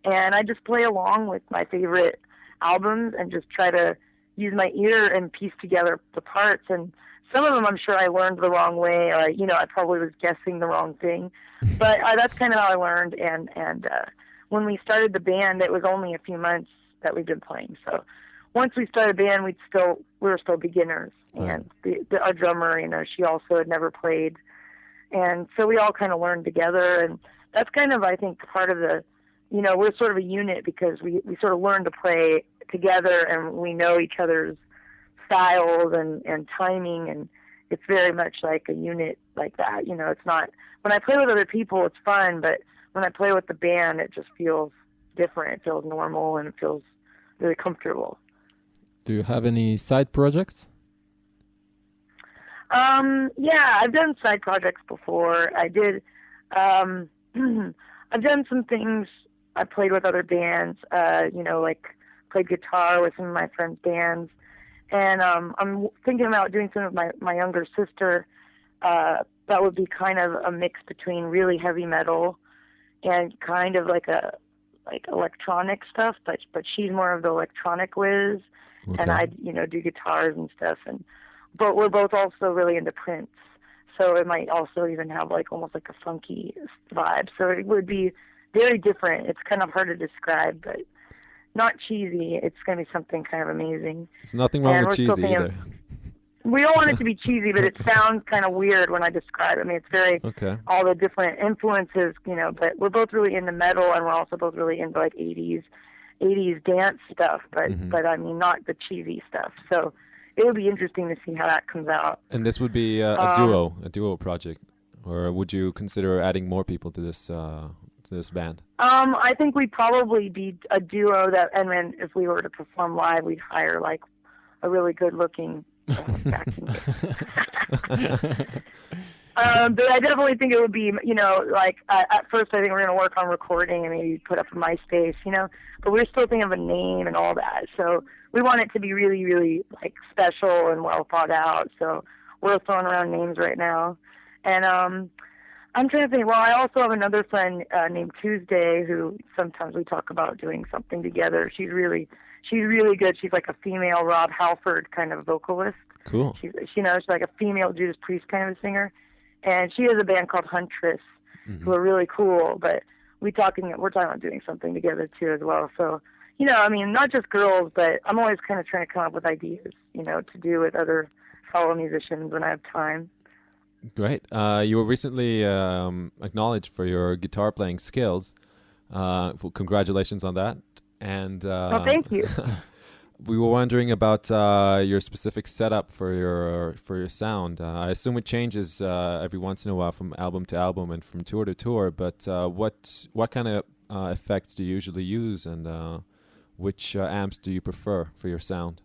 And I just play along with my favorite albums and just try to use my ear and piece together the parts. And some of them I'm sure I learned the wrong way, or, I probably was guessing the wrong thing. But that's kind of how I learned. And when we started the band, it was only a few months that we've been playing. So once we started the band, we were still beginners. And our drummer, she also had never played. And so we all kind of learned together. And that's kind of, I think, part of the, we're sort of a unit because we sort of learn to play together and we know each other's styles and timing, and it's very much like a unit like that. It's not, when I play with other people, it's fun, but when I play with the band, it just feels different. It feels normal and it feels really comfortable. Do you have any side projects? Yeah, I've done side projects before. I did, I've done some things. I played with other bands, like played guitar with some of my friends' bands. And I'm thinking about doing something with my younger sister that would be kind of a mix between really heavy metal and kind of like electronic stuff, but she's more of the electronic whiz, and I do guitars and stuff. But we're both also really into Prince, so it might also even have like almost like a funky vibe. So it would be very different. It's kind of hard to describe, but not cheesy. It's going to be something kind of amazing. There's nothing wrong with cheesy either. We don't want it to be cheesy, but it sounds kind of weird when I describe it. I mean, it's very, all the different influences, but we're both really into metal, and we're also both really into like 80s dance stuff, but I mean, not the cheesy stuff. So it would be interesting to see how that comes out. And this would be a duo project, or would you consider adding more people to this band? I think we'd probably be a duo and then if we were to perform live, we'd hire like a really good-looking backing. But I definitely think it would be, like at first I think we're going to work on recording and maybe put up a MySpace, but we're still thinking of a name and all that. So we want it to be really, really like special and well thought out. So we're throwing around names right now. And I'm trying to think, well, I also have another friend named Tuesday who sometimes we talk about doing something together. She's really good. She's like a female Rob Halford kind of vocalist. Cool. She's like a female Judas Priest kind of a singer. And she has a band called Huntress, who are really cool. But we're talking about doing something together too as well. So, I mean, not just girls, but I'm always kind of trying to come up with ideas, to do with other fellow musicians when I have time. Great. You were recently acknowledged for your guitar playing skills. Congratulations on that. And thank you. We were wondering about your specific setup for your sound. I assume it changes every once in a while from album to album and from tour to tour. But what kind of effects do you usually use, and which amps do you prefer for your sound?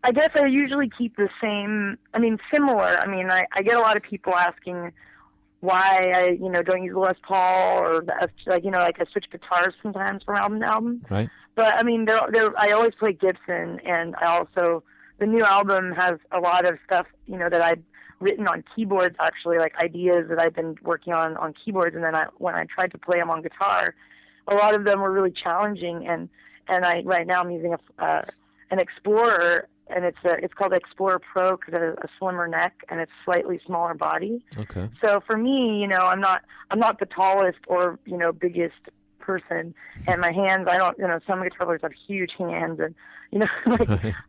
I guess I usually keep the same. I mean, similar. I mean, I get a lot of people asking why I don't use Les Paul or like I switch guitars sometimes from album to album. Right. But I mean, I always play Gibson, and the new album has a lot of stuff that I'd written on keyboards, actually, like ideas that I've been working on keyboards, and then when I tried to play them on guitar, a lot of them were really challenging, and right now I'm using an Explorer. And it's called Explorer Pro because it has a slimmer neck and it's slightly smaller body. Okay. So for me, I'm not the tallest or biggest person, and my hands, I don't, some guitar players have huge hands, and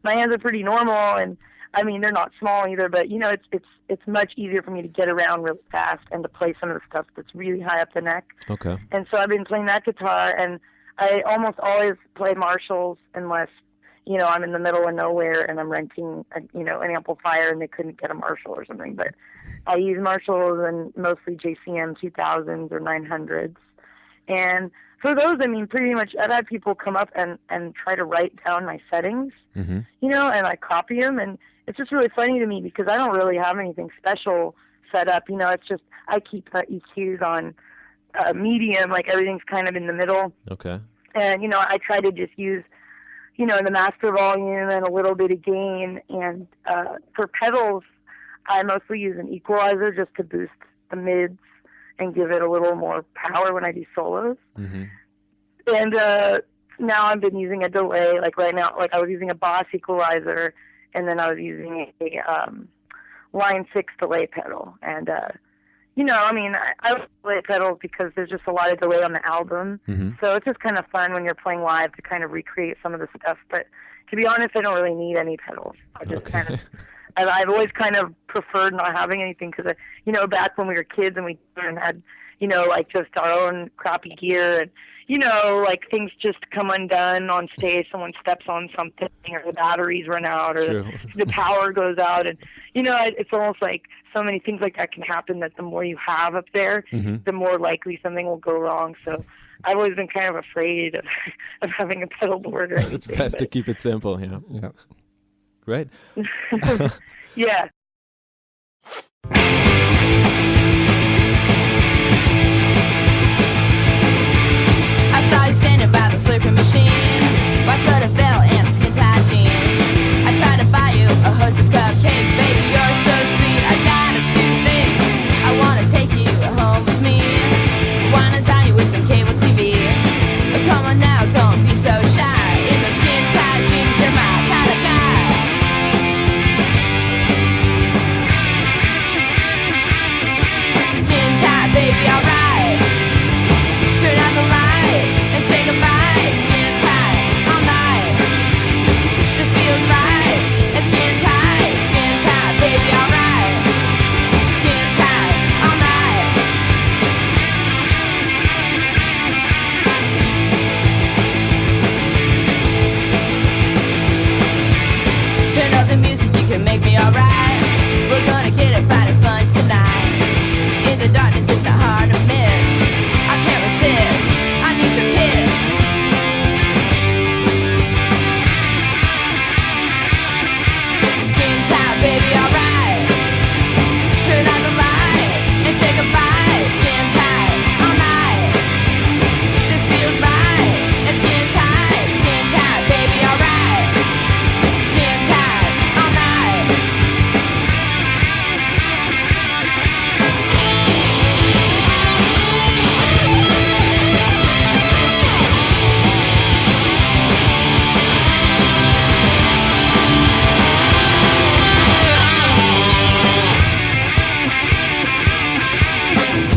my hands are pretty normal, and I mean they're not small either, but it's much easier for me to get around really fast and to play some of the stuff that's really high up the neck. Okay. And so I've been playing that guitar, and I almost always play Marshalls unless I'm in the middle of nowhere and I'm renting, an amplifier and they couldn't get a Marshall or something. But I use Marshalls and mostly JCM 2000s or 900s. And for those, I mean, pretty much I've had people come up and try to write down my settings, and I copy them. And it's just really funny to me because I don't really have anything special set up. It's just I keep EQs on medium, like everything's kind of in the middle. Okay. And, I try to just use the master volume and a little bit of gain. And for pedals, I mostly use an equalizer just to boost the mids and give it a little more power when I do solos. Mm-hmm. And now I've been using a delay. Like right now, like I was using a Boss equalizer, and then I was using a Line 6 delay pedal. And I mean, I like delay pedals because there's just a lot of delay on the album. Mm-hmm. So it's just kind of fun when you're playing live to kind of recreate some of the stuff. But to be honest, I don't really need any pedals. I just kind of, I've always kind of preferred not having anything because, back when we were kids and we had, like just our own crappy gear and, like things just come undone on stage. Someone steps on something or the batteries run out or the power goes out. And, it's almost like so many things like that can happen that the more you have up there, the more likely something will go wrong. So I've always been kind of afraid of having a pedal board or anything. It's best to keep it simple, Yeah. Great. Yeah. I saw you standing by the slurping machine. White soda belt and skin tight jeans. I tried to buy you a hostess cupcake, baby, you're so sweet. I got a two-thing. I wanna take you home with me. Wanna dine you with some cable TV. But come on now, don't be so shy. In the skin tight jeans, you're my kind of guy. Skin tight, baby, alright. Turn out the light and take a bite. Skin tight all night. This feels right. And skin tight, baby, alright. Skin tight all night. Turn up the music, you can make me alright. We're gonna get it fine and fun tonight. In the darkness, it's not hard to miss. I can't resist. I need your kiss. Skin tight, baby, alright. Turn out the light and take a bite. Skin tight all night. This feels right. And skin tight, baby, alright. Skin tight all night.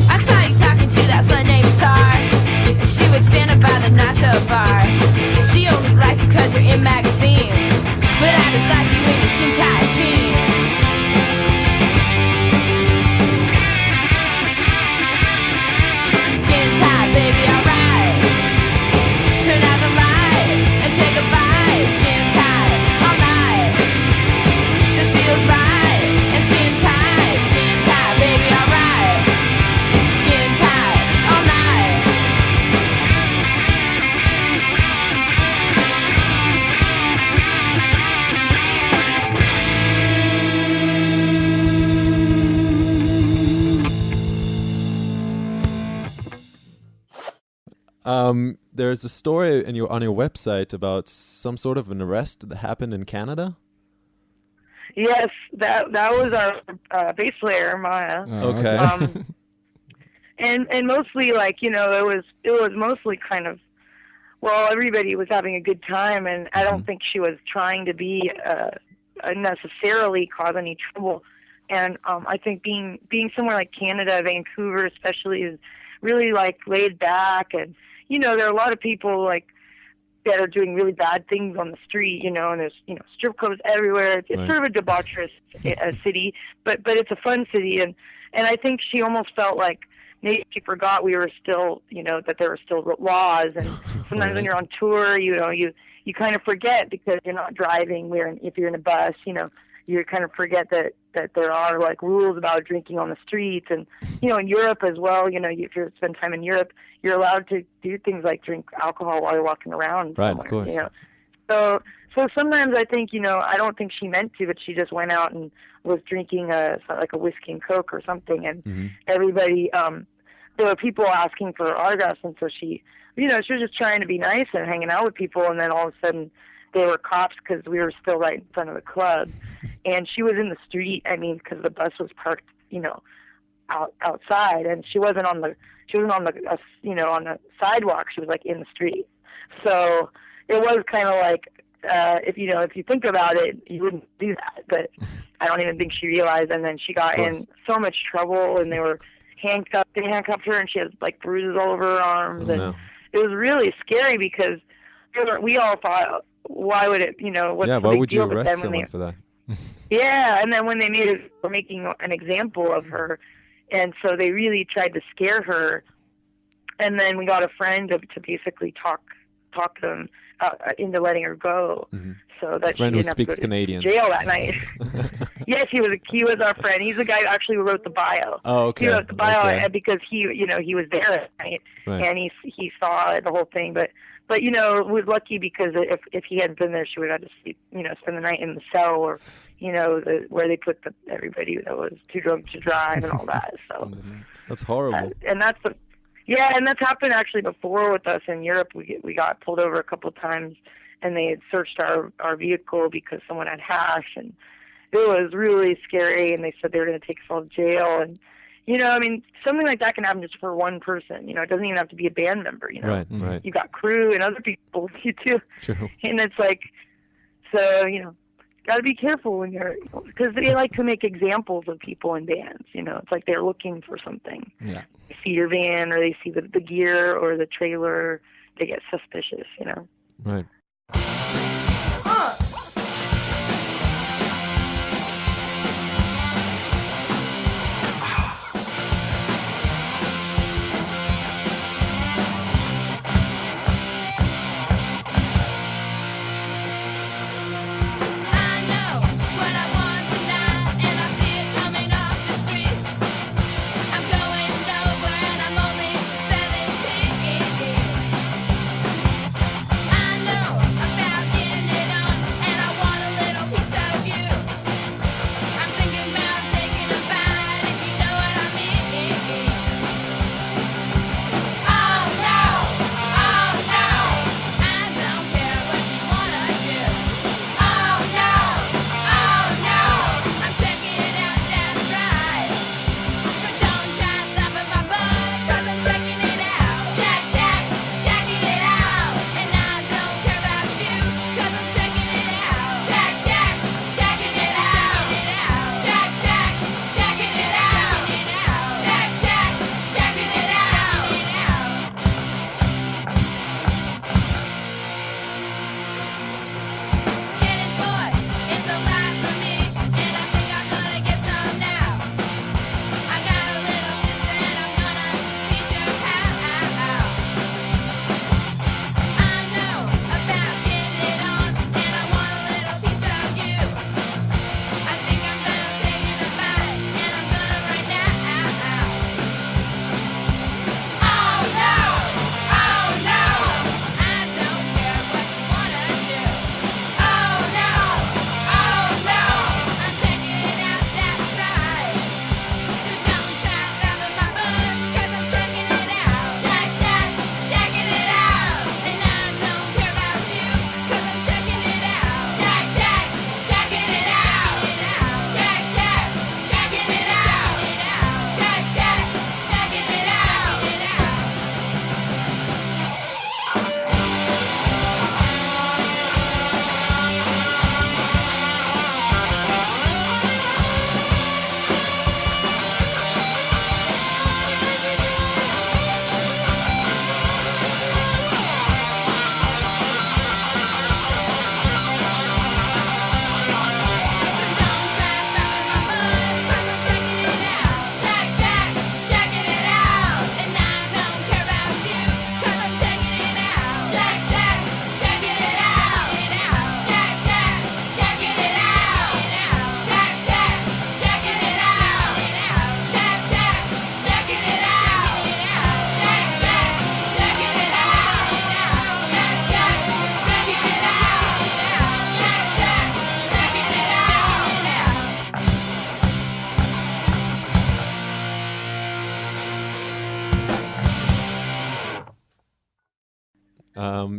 I saw you talking to that slut named Star. She was standing by the nacho bar. She only likes you cause you're in magazines. But I just like you in your skin tight jeans. Skin tight, baby, alright. Turn out the light and take a bite. Skin tight all night. This feels right. And skin tight, baby, alright. Skin tight all night. There's a story on your website about some sort of an arrest that happened in Canada. Yes, that was our bass player Maya. Okay. And mostly like, it was mostly kind of, well, everybody was having a good time, and I don't think she was trying to be necessarily cause any trouble. And I think being somewhere like Canada, Vancouver especially, is really like laid back, and there are a lot of people like that are doing really bad things on the street, and there's strip clubs everywhere. It's Right. sort of a debaucherous city, but it's a fun city, and I think she almost felt like maybe she forgot we were still, that there were still laws, and sometimes when you're on tour, you kind of forget because you're not driving. If you're in a bus, you kind of forget that there are like rules about drinking on the streets, and in Europe as well. If you spend time in Europe, you're allowed to do things like drink alcohol while you're walking around. Right, somewhere, of course. So sometimes I think I don't think she meant to, but she just went out and was drinking like a whiskey and Coke or something, and everybody there were people asking for autographs, and so she she was just trying to be nice and hanging out with people, and then all of a sudden they were cops because we were still right in front of the club, and she was in the street. I mean, because the bus was parked, outside, and she wasn't on the on the sidewalk. She was like in the street. So it was kind of like if you think about it, you wouldn't do that. But I don't even think she realized. And then she got in so much trouble, and they were handcuffed. They handcuffed her, and she had like bruises all over her arms, and it was really scary because we all thought, why would it, what's the why big would you deal? arrest someone for that? Yeah, and then when they were making an example of her, and so they really tried to scare her, and then we got a friend to basically talk them into letting her go, so that friend she who didn't speaks have to go Canadian. to jail that night. Yes, he was our friend. He's the guy actually who wrote the bio. Oh, okay. He wrote the bio Okay. because he was there that night, Right. and he saw the whole thing, but was lucky because if he hadn't been there, she would have to sleep, spend the night in the cell, or where they put everybody that was too drunk to drive and all that. So That's horrible. and that's Yeah, and that's happened actually before with us in Europe. We got pulled over a couple of times, and they had searched our vehicle because someone had hash, and it was really scary. And they said they were going to take us all to jail. And I mean, something like that can happen just for one person. It doesn't even have to be a band member. Right. You got crew and other people with you too. True. And it's like, so got to be careful when because they like to make examples of people in bands. It's like they're looking for something. Yeah. They see your van or they see the gear or the trailer, they get suspicious. Right.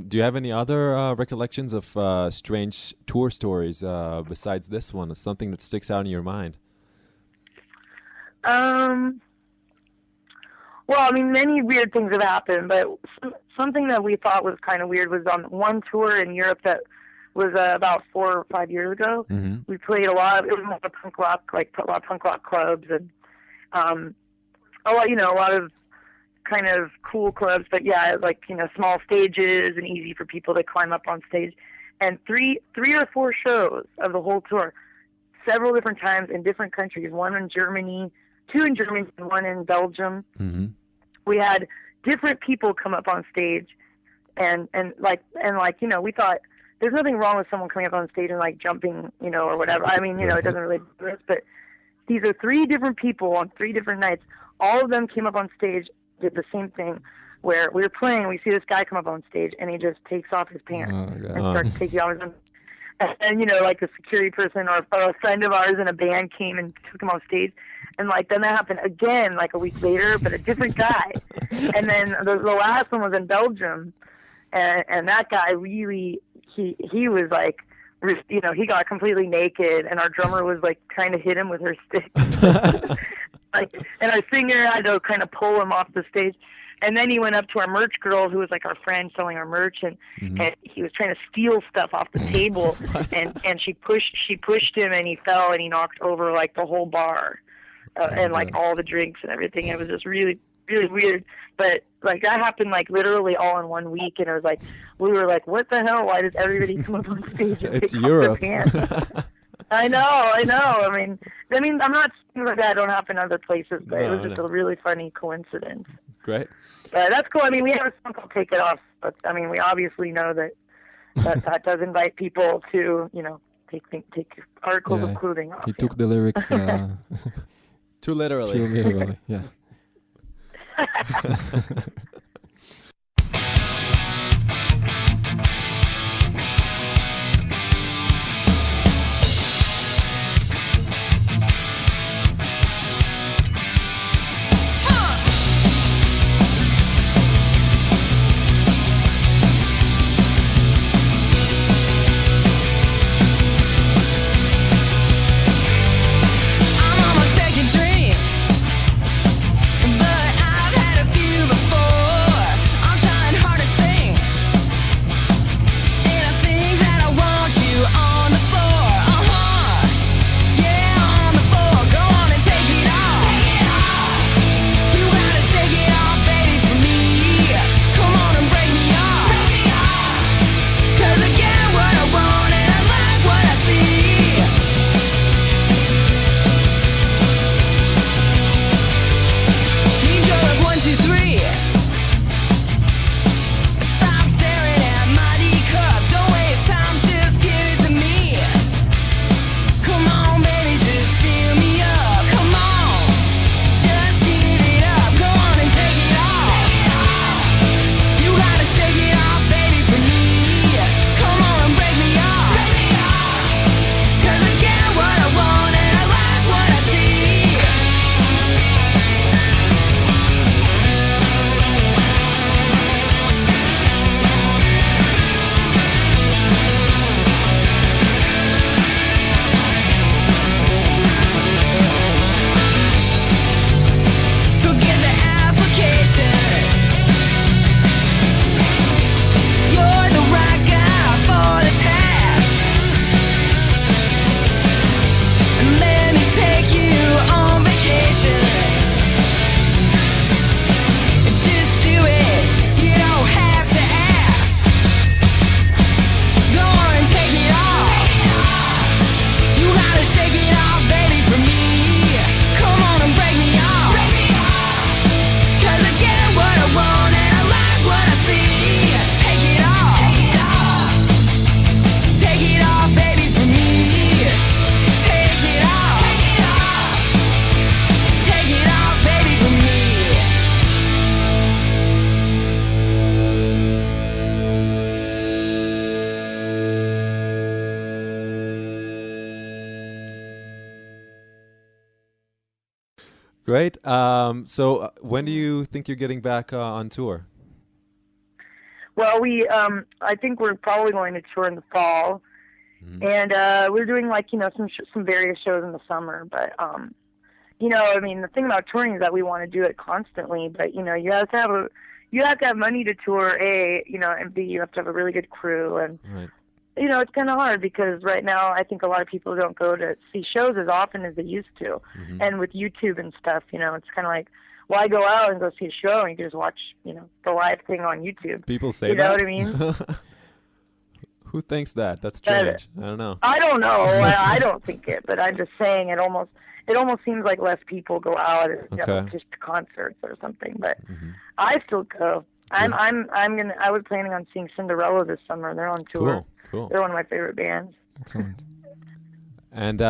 Do you have any other recollections of strange tour stories besides this one? Something that sticks out in your mind? Well, I mean, many weird things have happened, but something that we thought was kind of weird was on one tour in Europe that was about 4 or 5 years ago. Mm-hmm. We played a lot. It was more punk rock, like a lot of punk rock clubs, and a lot of kind of cool clubs. But yeah, like small stages and easy for people to climb up on stage. And three or four shows of the whole tour, several different times in different countries. One in Germany, 2 in Germany, and 1 in Belgium. Mm-hmm. We had different people come up on stage, and we thought there's nothing wrong with someone coming up on stage and like jumping, or whatever. I mean, it doesn't really do this, but these are 3 different people on 3 different nights. All of them came up on stage, did the same thing, where we were playing, we see this guy come up on stage, and he just takes off his pants and starts taking off his pants. and like a security person or a friend of ours in a band came and took him off stage. And like then that happened again like a week later, but a different guy. And then the last one was in Belgium, and that guy really he was like, he got completely naked, and our drummer was like trying to hit him with her stick. And our singer had to kind of pull him off the stage. And then he went up to our merch girl, who was like our friend selling our merch, and he was trying to steal stuff off the table, and she pushed him, and he fell, and he knocked over like the whole bar, and like all the drinks and everything. It was just really, really weird. But like that happened like literally all in 1 week, and it was like we were like, what the hell? Why does everybody come up on stage and It's pick Europe. up their pants? I know. I mean, I'm not saying that that don't happen other places, but it was just a really funny coincidence. Great. That's cool. I mean, we have a song called "Take It Off," but I mean, we obviously know that does invite people to, take articles of clothing off. He took the lyrics Too literally. too literally. Yeah. I'm on my second drink, but I've had a few before. I'm trying hard to think, and I think that I want you on the floor. Yeah, on the floor. Go on and take it off. You gotta shake it off, baby, for me. Come on and break me off. 'Cause I get what I want and I like what I see. Need your love, 1, 2, 3. Stop staring at my teacup. Don't waste time, just give it to me. Come on, baby, just fill me up. Come on, just give it up. Go on and take it off. You gotta shake it off, baby, for me. Come on and break me off. 'Cause I get what I want and I like what I see. Forget the application. You're the right guy for the task. And let me take you on vacation. Just do it, you don't have to ask. Go on and take it off. You gotta shake it off, baby, for me. Come on and break me off. 'Cause I get what I want and I like what I see. Take it off. Take it off, baby, for me. Take it off. Take it off, baby, for me. Great. So when do you think you're getting back on tour? Well, I think we're probably going to tour in the fall, and we're doing like some various shows in the summer. But I mean, the thing about touring is that we want to do it constantly. But you have to have money to tour, and B, you have to have a really good crew, and Right. it's kind of hard because right now I think a lot of people don't go to see shows as often as they used to, and with YouTube and stuff, it's kind of like, why go out and go see a show and you can just watch, the live thing on YouTube. People say You that. know what I mean? Who thinks that? That's strange. I don't know. I don't know. I don't think it, but I'm just saying it almost seems like less people go out just to concerts or something. But I still go. I was planning on seeing Cinderella this summer. They're on tour. Cool. They're one of my favorite bands. Excellent. And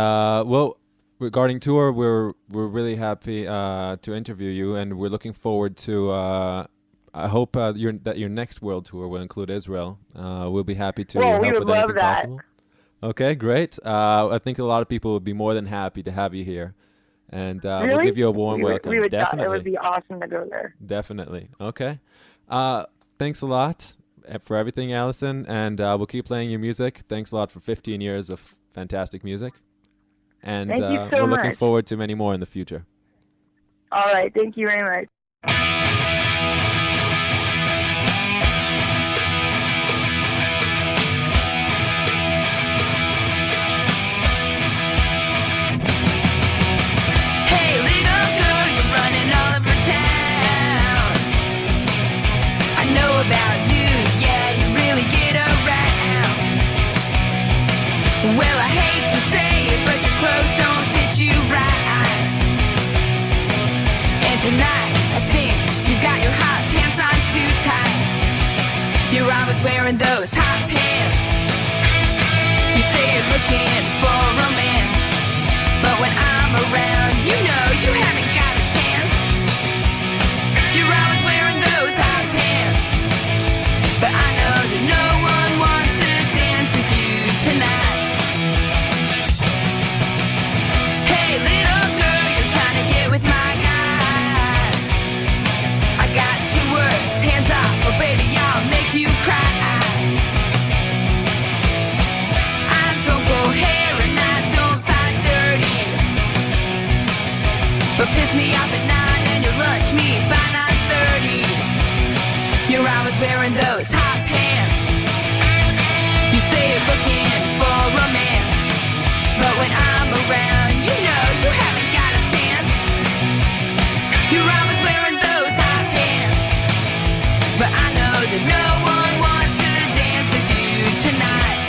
regarding tour, we're really happy to interview you, and we're looking forward to. I hope that your next world tour will include Israel. We'll be happy to help we would with love anything that. possible. Okay, great. I think a lot of people would be more than happy to have you here. And we'll Really? give you a warm welcome. We would Definitely. It would be awesome to go there. Definitely. Okay. Thanks a lot for everything, Allison. And we'll keep playing your music. Thanks a lot for 15 years of fantastic music. And Thank you so we're looking much. forward to many more in the future. All right. Thank you very much. Hey, little girl, you're running all over town. I know about you, yeah, you really get around. Well, I hate to say it, but your clothes don't fit you right. And tonight, I think you got your hot pants on too tight. You're always wearing those hot pants. You say you're looking for romance, but when I'm around, you know you haven't got a chance. You're always wearing those hot pants, but I know that no one wants to dance with you tonight. Hey, little girl, you're trying to get with my guy. I got 2 words, hands off, or baby, I'll make you cry. I don't go hair and I don't fight dirty, but piss me off at 9 and you'll lunch me by 9:30. You're always wearing those hot pants. You say you're looking for romance, but when I'm around, you know you haven't got a chance. You're always wearing those hot pants, but I know that no one wants to dance with you tonight.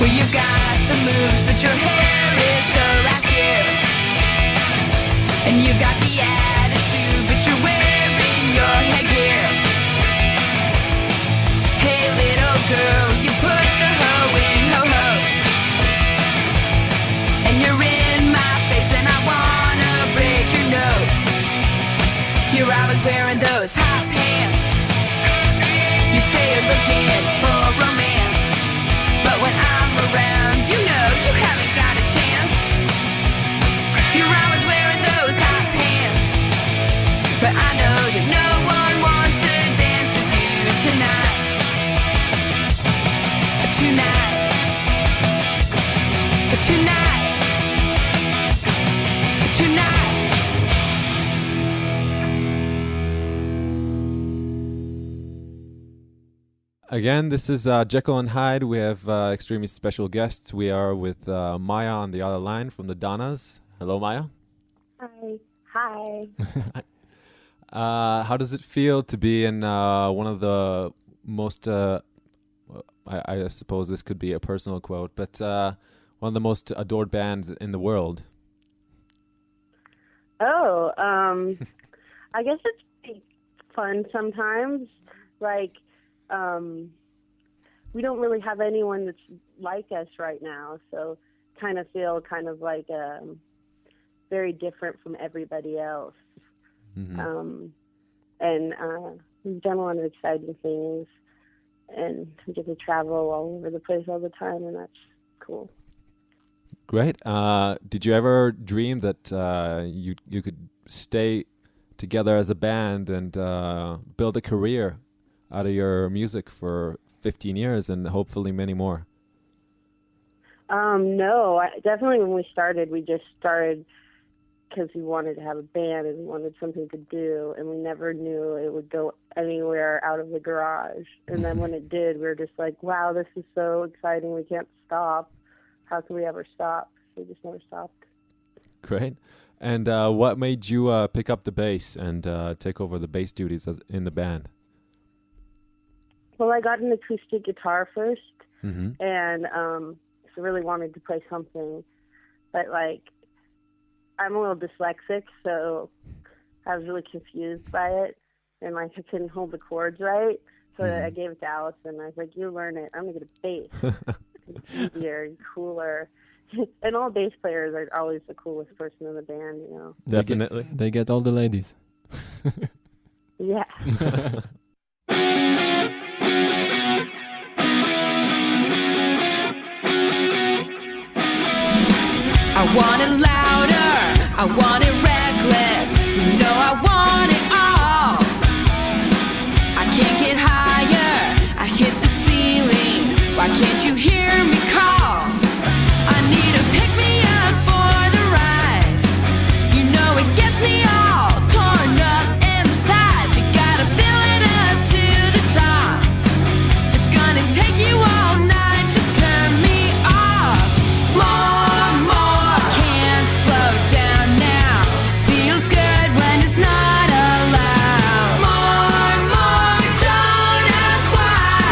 Well, you got the moves, but your hair is so last year. And you got the attitude, but you're wearing your headgear. Hey, little girl, you put the hoe in ho-hos, and you're in my face, and I wanna break your nose. You're always wearing those hot pants. You say you're looking for romance, but when I'm around, you know you haven't got a chance. You're always wearing those hot pants, but I know that no one wants to dance with you tonight. Tonight. Tonight. Tonight. Again, this is Jekyll and Hyde. We have extremely special guests. We are with Maya on the other line from the Donnas. Hello, Maya. Hi. Hi. How does it feel to be in one of the most, I suppose this could be a personal quote, but one of the most adored bands in the world? Oh, I guess it's pretty fun sometimes. Like, we don't really have anyone that's like us right now, so kind of feel kind of like very different from everybody else. Mm-hmm. And we've done a lot of exciting things, and we get to travel all over the place all the time, and that's cool. Great. Did you ever dream that you could stay together as a band and build a career out of your music for 15 years and hopefully many more? No, definitely when we started, we just started because we wanted to have a band and we wanted something to do, and we never knew it would go anywhere out of the garage. And then when it did, we were just like, wow, this is so exciting, we can't stop. How can we ever stop? We just never stopped. Great. And what made you pick up the bass and take over the bass duties in the band? Well, I got an acoustic guitar first, Mm-hmm. and so really wanted to play something. But, like, I'm a little dyslexic, so I was really confused by it, and, like, I couldn't hold the chords right. So I gave it to Allison. I was like, you learn it. I'm going to get a bass. It's easier and cooler. And all bass players are always the coolest person in the band, you know. Definitely. They get all the ladies. Yeah. I want it louder, I want it reckless. You know I want it all. I can't get higher, I hit the ceiling. Why can't you hear me call? I need a pick me up for the ride. You know it gets me all torn up inside. You gotta fill it up to the top. It's gonna take you all night to turn me off. More, can't slow down now. Feels good when it's not allowed. More, don't ask why.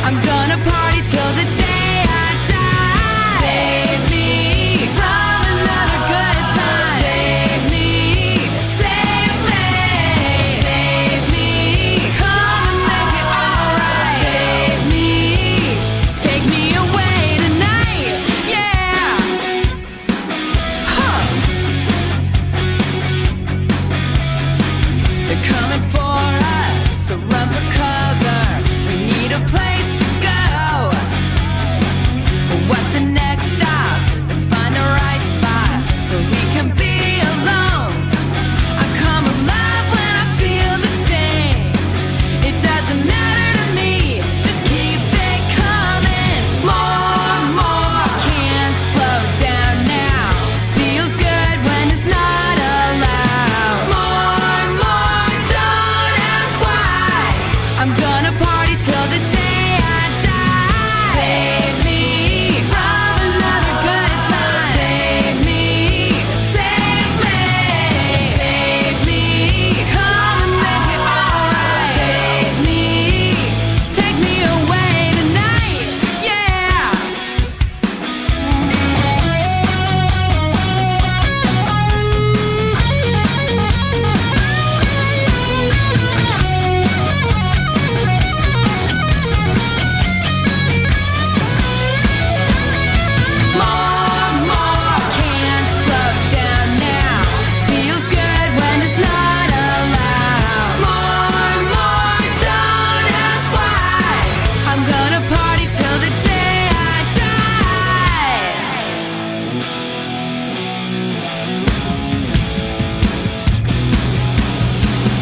I'm gonna party till the day I die. Save me from another good time. Save me, save me. Save me, come and make it alright. Save me, take me away tonight. Yeah. Huh. They're coming for us, so run for cover. We need a place to go. What's the next stop? Let's find the right spot where we can be alone. I come alive when I feel the sting. It doesn't matter to me, just keep it coming. More, can't slow down now. Feels good when it's not allowed. More, don't ask why. I'm gonna party till the day I die. Save me from another good time. Save me, save me. Save me, come and make it alright. Save me, take me away tonight. Yeah. More, can't slow down now. Feels good when it's not allowed. More, don't ask why. I'm gonna party till the day I die.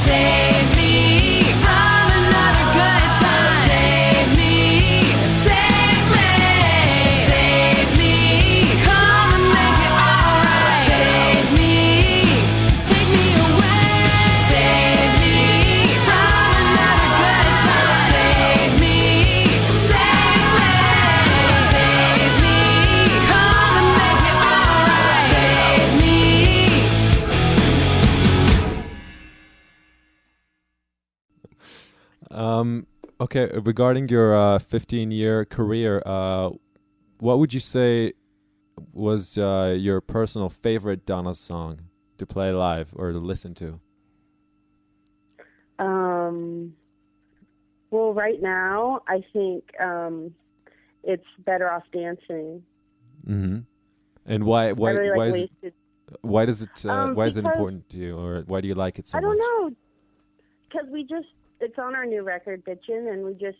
Save me from another good time. Save me, save me. Save me, come and make it alright. Save me, take me away. Save me from another good time. Save me, save me. Save me, come and make it alright. Save me. Okay, regarding your 15-year career, what would you say was your personal favorite Donnas song to play live or to listen to? Well, right now, I think it's Better Off Dancing. Mm-hmm. And why I really like why is Wasted. why does it why is it Because- important to you, or why do you like it so I don't much? know, because it's on our new record, Bitchin', and we just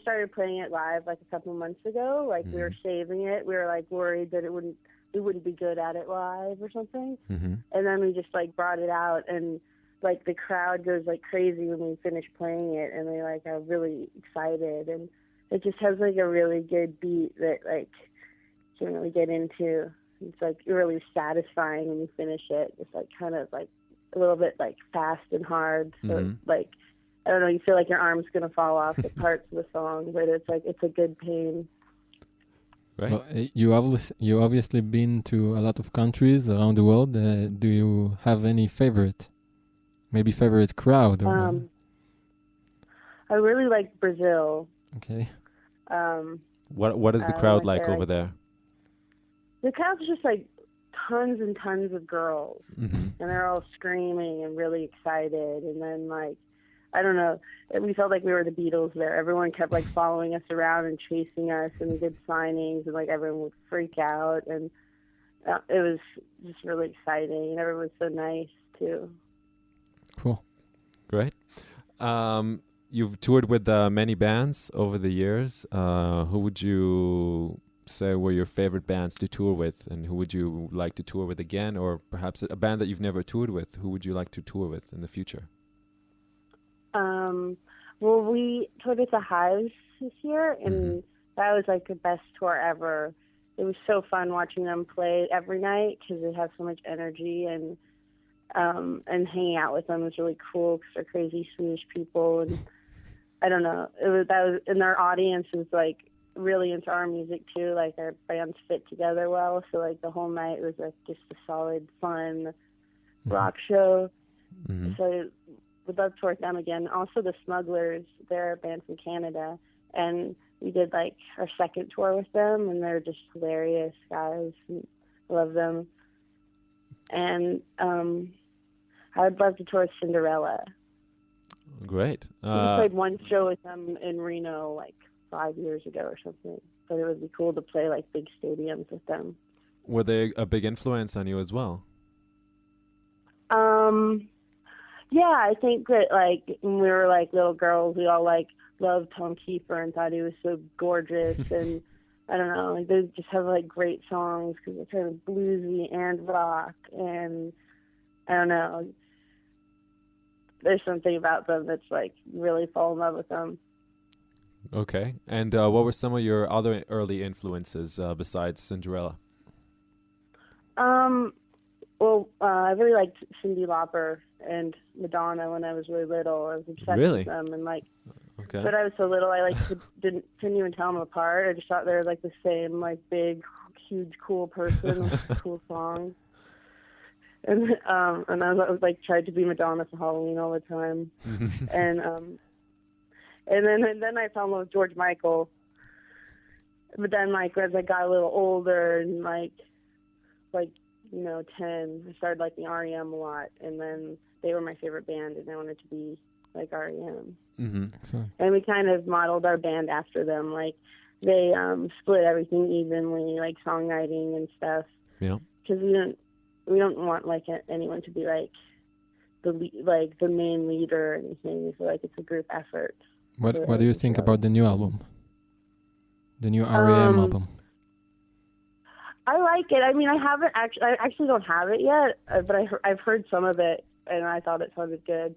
started playing it live like a couple months ago. Like we were saving it. We were like worried that we wouldn't be good at it live or something. Mm-hmm. And then we just like brought it out, and like the crowd goes like crazy when we finish playing it, and they like are really excited, and it just has like a really good beat that like you can really get into. It's like really satisfying when you finish it. It's like kind of like a little bit like fast and hard. So like I don't know, you feel like your arm's gonna fall off at parts of the song, but it's like it's a good pain. Right. Well, you obviously been to a lot of countries around the world. Do you have any favorite? Maybe favorite crowd? Or I really like Brazil. okay. What is the crowd like over there? The crowd's just like tons and tons of girls, Mm-hmm. and they're all screaming and really excited. And then like, I don't know, we felt like we were the Beatles there. Everyone kept like following us around and chasing us, and we did signings, and like everyone would freak out, and it was just really exciting. And everyone was so nice too. Cool. Great. You've toured with many bands over the years. Who would you say were your favorite bands to tour with, and who would you like to tour with again, or perhaps a band that you've never toured with? Who would you like to tour with in the future? Well, we toured with the Hives this year, and that was like the best tour ever. It was so fun watching them play every night because they have so much energy, and hanging out with them was really cool because they're crazy Swedish people, and I don't know. And their audience was like really into our music too. Like our bands fit together well, so like the whole night was like just a solid, fun rock show. So would love to tour with them again. Also the Smugglers, they're a band from Canada, and we did like our second tour with them, and they're just hilarious guys. Love them. And I would love to tour with Cinderella. Great. We played one show with them in Reno like 5 years ago or something, but it would be cool to play like big stadiums with them. Were they a big influence on you as well? Yeah, I think that like when we were like little girls, we all like loved Tom Kiefer and thought he was so gorgeous, and I don't know, like they just have like great songs because they're kind of bluesy and rock, and I don't know, there's something about them that's like really fall in love with them. Okay. And what were some of your other early influences besides Cinderella? Well, I really liked Cyndi Lauper and Madonna when I was really little. I was obsessed with them, and like, but I was so little, I like couldn't even tell them apart. I just thought they were like the same, like big, huge, cool person with cool songs. And I was like tried to be Madonna for Halloween all the time, and then I fell in love with George Michael. But then like as I got a little older and like 10, I started liking REM a lot, and then they were my favorite band, and I wanted to be like REM. And we kind of modeled our band after them. Like they split everything evenly, like songwriting and stuff. Yeah. Because we don't want like anyone to be like the main leader or anything. We feel like it's a group effort. What do you think about the new album? The new REM album? I like it. I mean, I actually don't have it yet, but I've heard some of it, and I thought it sounded good.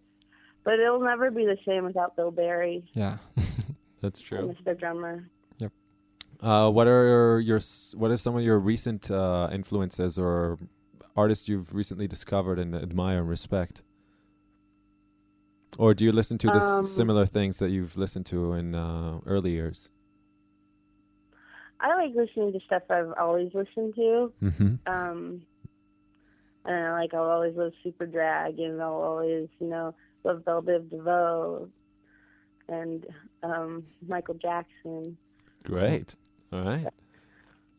But it'll never be the same without Bill Berry. Yeah, that's true. I miss their drummer. Yep. What are some of your recent influences or artists you've recently discovered and admire and respect? Or do you listen to the similar things that you've listened to in early years? I like listening to stuff I've always listened to. I don't know, like I'll always love Super Drag, and I'll always, love Belle Biv DeVoe and Michael Jackson. Great. All right.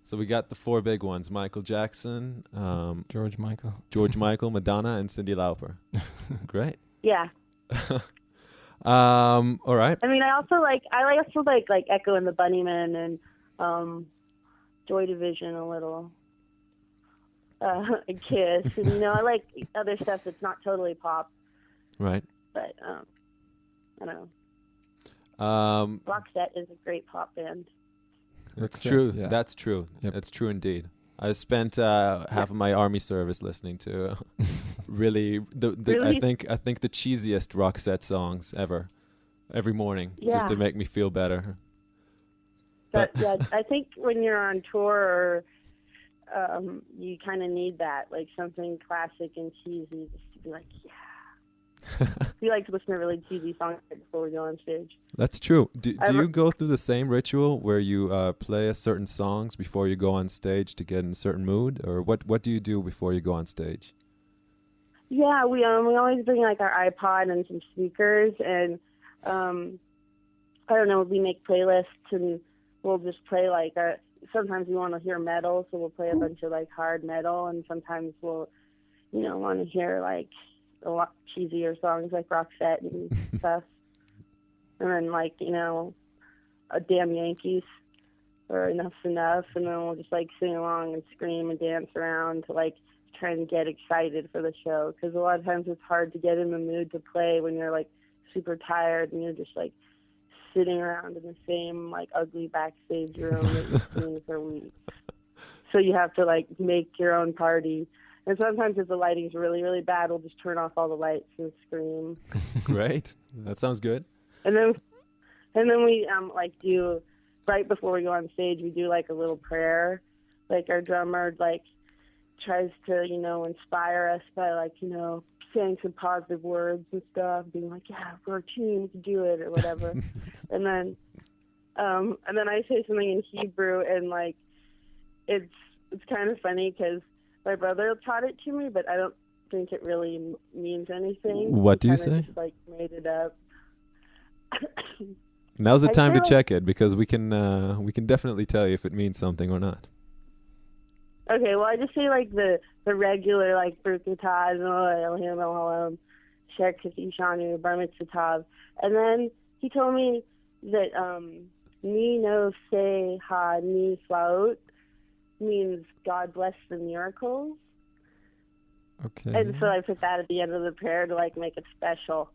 So we got the four big ones: Michael Jackson, George Michael, Madonna, and Cyndi Lauper. Great. Yeah. All right. I mean, I also like Echo and the Bunnymen and Joy Division a little. Kiss, and I like other stuff that's not totally pop. Right. But I don't know. Roxette is a great pop band. That's true. Yeah. That's true. Yep. That's true indeed. I spent half of my army service listening to really really? I think the cheesiest Roxette songs ever, every morning, just to make me feel better. But yeah, I think when you're on tour, you kind of need that, like something classic and cheesy, just to be like, yeah. We like to listen to really cheesy songs before we go on stage. That's true. Do you go through the same ritual where you play a certain songs before you go on stage to get in a certain mood, or what do you do before you go on stage? Yeah, we always bring like our iPod and some speakers, and I don't know, we make playlists, and we'll just play like sometimes we want to hear metal, so we'll play a bunch of like hard metal, and sometimes we'll want to hear like a lot cheesier songs like Roxette and stuff. And then like, a Damn Yankees or Enough's Enough, and then we'll just like sing along and scream and dance around to like try and get excited for the show, because a lot of times it's hard to get in the mood to play when you're like super tired and you're just like sitting around in the same like ugly backstage room that you've seen for weeks. So you have to like make your own party. And sometimes if the lighting's really, really bad, we'll just turn off all the lights and scream. Great. That sounds good. And then we like do, right before we go on stage, we do like a little prayer. Like our drummer like tries to, you know, inspire us by like, you know, saying some positive words and stuff, being like, yeah, we're a team, we can do it or whatever. and then I say something in Hebrew, and like it's kind of funny because my brother taught it to me, but I don't think it really means anything. What do you He say? kinda just like made it up. Now's the I time to feel like- check it, because we can definitely tell you if it means something or not. Okay, well, I just say like the regular like Berkutaz, Elohim, Elohim, Shekati Shanu, Bar Mitzvah, and then he told me that Ni no se ha ni flaut means God bless the miracles, Okay. and so I put that at the end of the prayer to like make it special.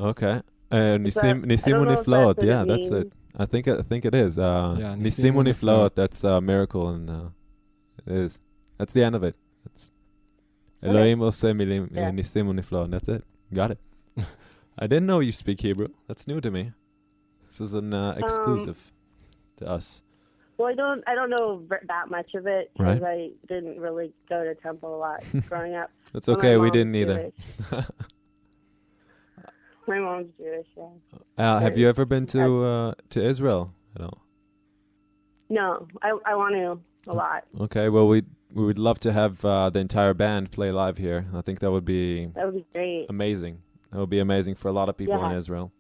Okay. But I Nisim don't know if uniflaut. that's what Yeah, it that's it. means. I think it is. Yeah, Nisim Nisim uniflaut. uniflaut. That's a miracle, and it is. That's the end of it. It's Okay. Elohim oseh milim Yeah. nisim uniflaut. That's it. Got it. I didn't know you speak Hebrew. That's new to me. This is an exclusive to us. Well, I don't know that much of it because Right. I didn't really go to temple a lot growing up. That's Well, my okay. We mom's didn't either. Jewish. My mom's Jewish, yeah. Have you ever been to Israel at all? No, I want to a lot. Okay. Well, we would love to have the entire band play live here. I think that would be That would be great. amazing. That would be amazing for a lot of people in Yeah. Israel.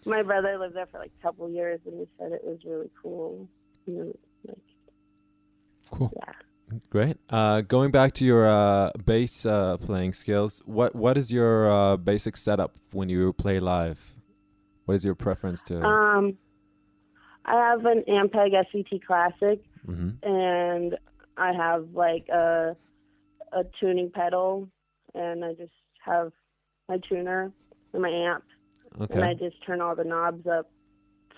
My brother lived there for like a couple years, and he said it was really cool. You know, like, Cool. yeah. Great. Going back to your bass playing skills, what is your basic setup when you play live? What is your preference to? I have an Ampeg SVT Classic, Mhm. and I have like a tuning pedal, and I just have my tuner and my amp, and I Okay. just turn all the knobs up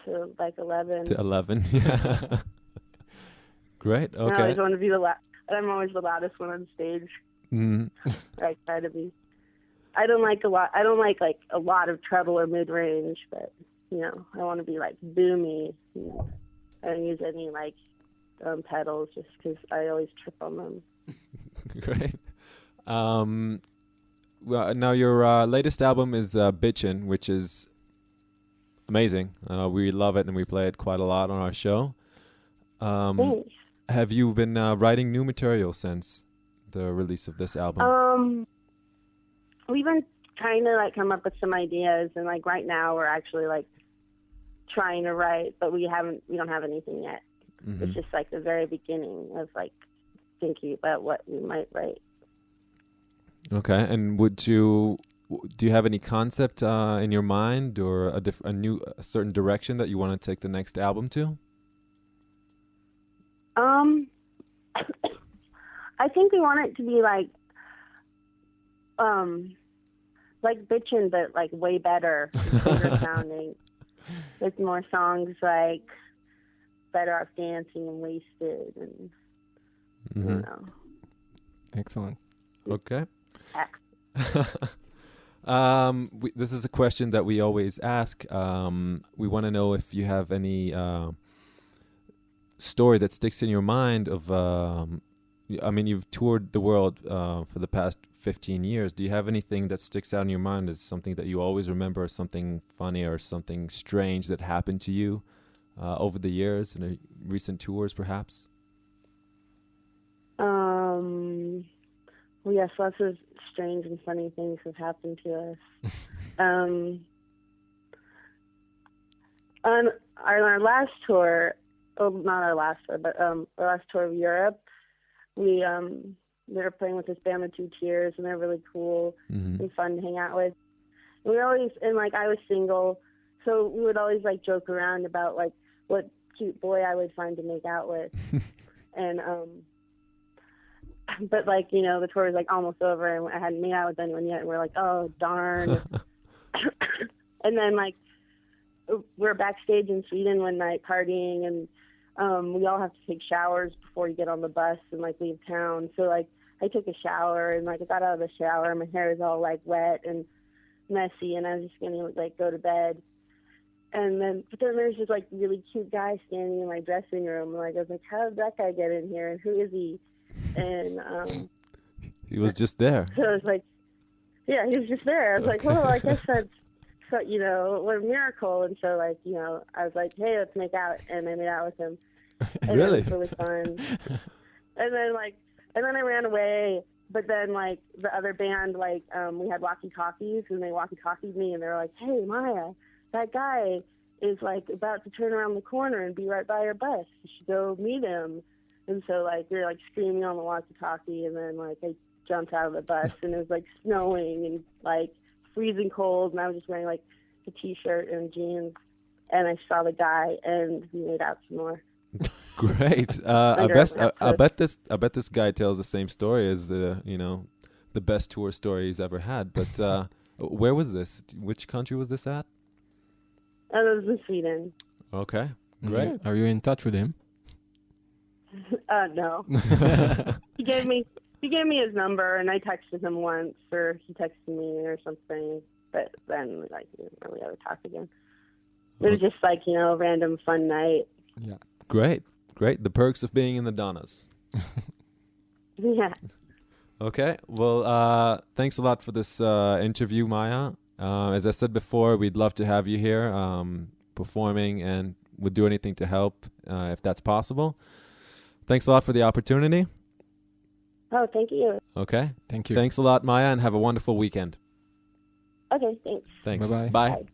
to like 11. To 11. Yeah. Great. And I always Okay. want to be I'm always the loudest one on stage. Mm. I try to be. I don't like a lot of treble or mid range, but you know, I want to be like boomy. You know. I don't use any like pedals just because I always trip on them. Great. Well, now your latest album is Bitchin', which is amazing. We love it, and we play it quite a lot on our show. Thanks. Have you been writing new material since the release of this album? We've been trying to like come up with some ideas, and like right now we're actually like trying to write, but we don't have anything yet. Mhm. It's just like the very beginning of like thinking about what we might write. Okay, and do you have any concept in your mind, or a certain direction that you want to take the next album to? I think we want it to be like Bitchin', but like way better, bigger sounding. With more songs like Better Off Dancing and Wasted, and I don't know. Excellent. Okay. X. This is a question that we always ask. We want to know if you have any story that sticks in your mind of. I mean, you've toured the world for the past 15 years. Do you have anything that sticks out in your mind as something that you always remember, or something funny or something strange that happened to you over the years in recent tours, perhaps? Well, yes, lots of strange and funny things have happened to us. On our last tour, not our last tour, but our last tour of Europe, we were playing with this band, the Two Tears, and they're really cool and fun to hang out with. And we always, and like I was single, so we would always like joke around about like what cute boy I would find to make out with. And but like, you know, the tour was like almost over, and I hadn't made out with anyone yet, and we're like, oh darn. And then like we're backstage in Sweden one night partying, and we all have to take showers before you get on the bus and like leave town. So like I took a shower and like I got out of the shower, and my hair is all like wet and messy, and I was just gonna like go to bed. And then, but then there's this like really cute guy standing in my dressing room. Like I was like, how did that guy get in here? And who is he? And he was just there. So I was like, yeah, he was just there. I was like, well, I guess that's, so, you know, what a miracle. And so like, you know, I was like, hey, let's make out, and I made out with him. And Really? it was really fun. And then I ran away. But then like the other band, like we had walkie-talkies, and they walkie-talkied me, and they were like, hey, Maya, that guy is like about to turn around the corner and be right by your bus. You should go meet him. And so like we were like screaming on the walkie-talkie, and then like I jumped out of the bus, and it was like snowing and like freezing cold, and I was just wearing like a t-shirt and jeans, and I saw the guy, and we made out some more. Great. I bet this guy tells the same story as you know, the best tour story he's ever had. But where was this? Which country was this at? I was in Sweden. Okay, great. Are you in touch with him? No. He gave me his number, and I texted him once, or he texted me or something. But then like we didn't really ever talk again. It was just like, you know, a random fun night. Yeah. Great. The perks of being in the Donnas. Yeah. Okay. Well, thanks a lot for this interview, Maya. As I said before, we'd love to have you here performing, and would do anything to help if that's possible. Thanks a lot for the opportunity. Oh, thank you. Okay. Thank you. Thanks a lot, Maya, and have a wonderful weekend. Okay, thanks. Thanks. Bye-bye. Bye. Bye.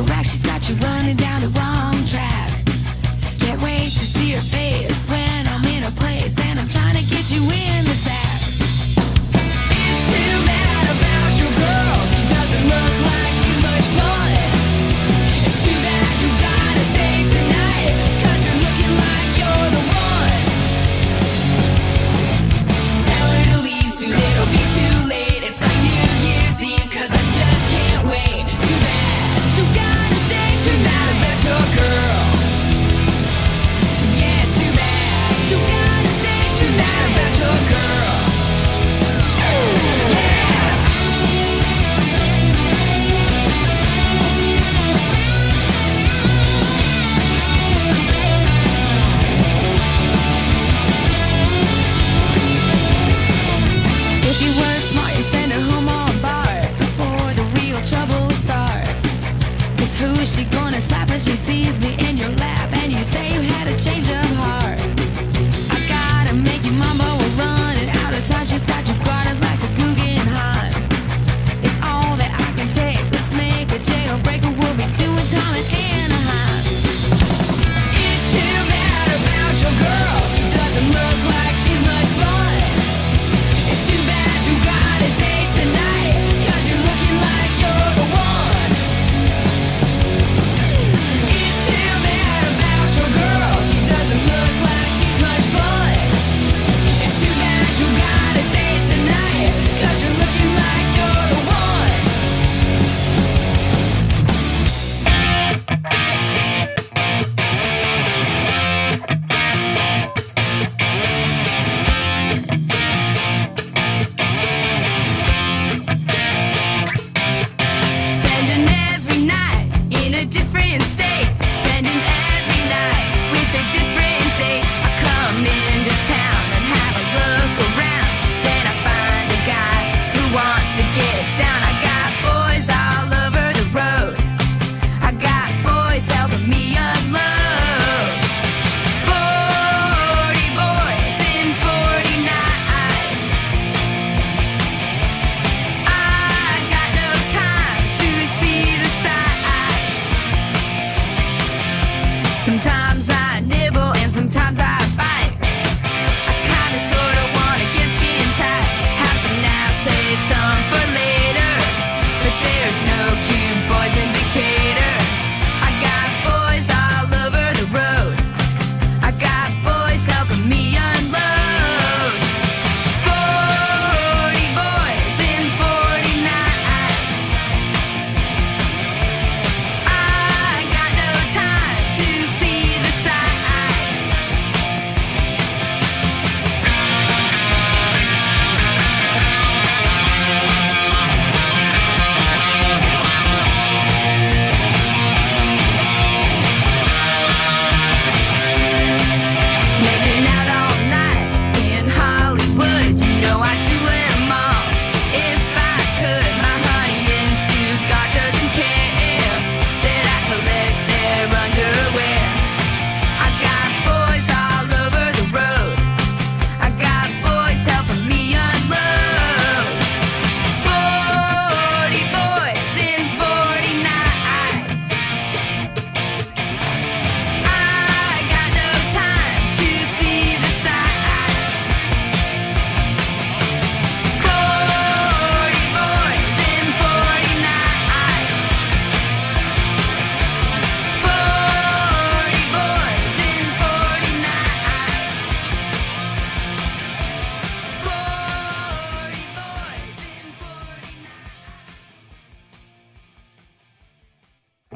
a wreck. She's got you running down the wrong track. Can't wait to see her face when I'm in a place and I'm trying to get you in the sack. It's too bad about your girl. She doesn't look like she's much fun. It's too bad you got a date tonight, 'cause you're looking like you're the one. Tell her to leave soon, it'll be too late. It's like New Year's Eve, 'cause I just can't wait. Too bad you got a date tonight about your girl. Yeah, too bad you got a date tonight about your girl. Yeah. If you were smart, you send her home on bar before the real trouble starts. 'Cause who is she gonna slap when she sees me in your lap and you say you had a change of heart? I gotta make you mumble, we're running out of time. She's got you guarded like a Guggenheim. It's all that I can take. Let's make a jailbreaker. We'll be doing time in Anaheim. It's too bad about your girl. She doesn't look like she's much fun. It's too bad you got a date tonight, 'cause you're looking like you're the one. It's too bad about your girl. She doesn't look like she's much fun. It's too bad you got a date tonight, 'cause you're looking like you're the one. Spending every night in a different state. Spending every night with a different date. I come into town and have a look around. Then I find a guy who wants to get down. I got boys all over the road. I got boys helping me unload. 40 boys in 40 nights. I got no time to see the sights. Sometimes I nibble and sometimes I bite. I kinda sorta wanna get skin tight. Have some now, save some for later. But there's no cute boys indicator. I got boys all over the road. I got boys helping me unload. 40 boys in 40 nights. I got no time to see the sights. Making out all night in Hollywood. You know I do them all. If I could, my honey in Stuttgart doesn't care that I collect their underwear. I got boys all over the road. I got boys helping me unload. 40 boys in 40 nights. I got no time to see the sights. 40 boys in 40 nights. 40 boys in 40 nights. 40 boys in 40 nights.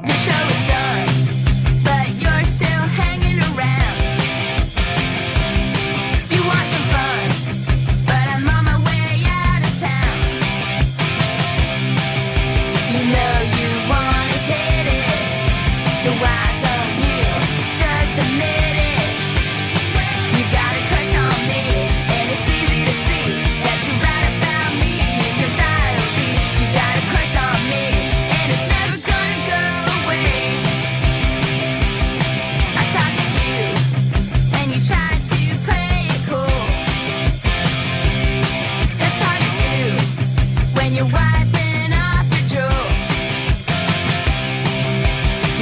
The show is done, but you're still hanging around. You want some fun, but I'm on my way out of town. You know you wanna hit it, so why don't you just admit it? You got a crush on me, and it's easy to see that you write about me in your diary. You got a crush on me, and it's never gonna go away. I talk to you, and you try to play it cool. That's hard to do when you're wiping off your drool.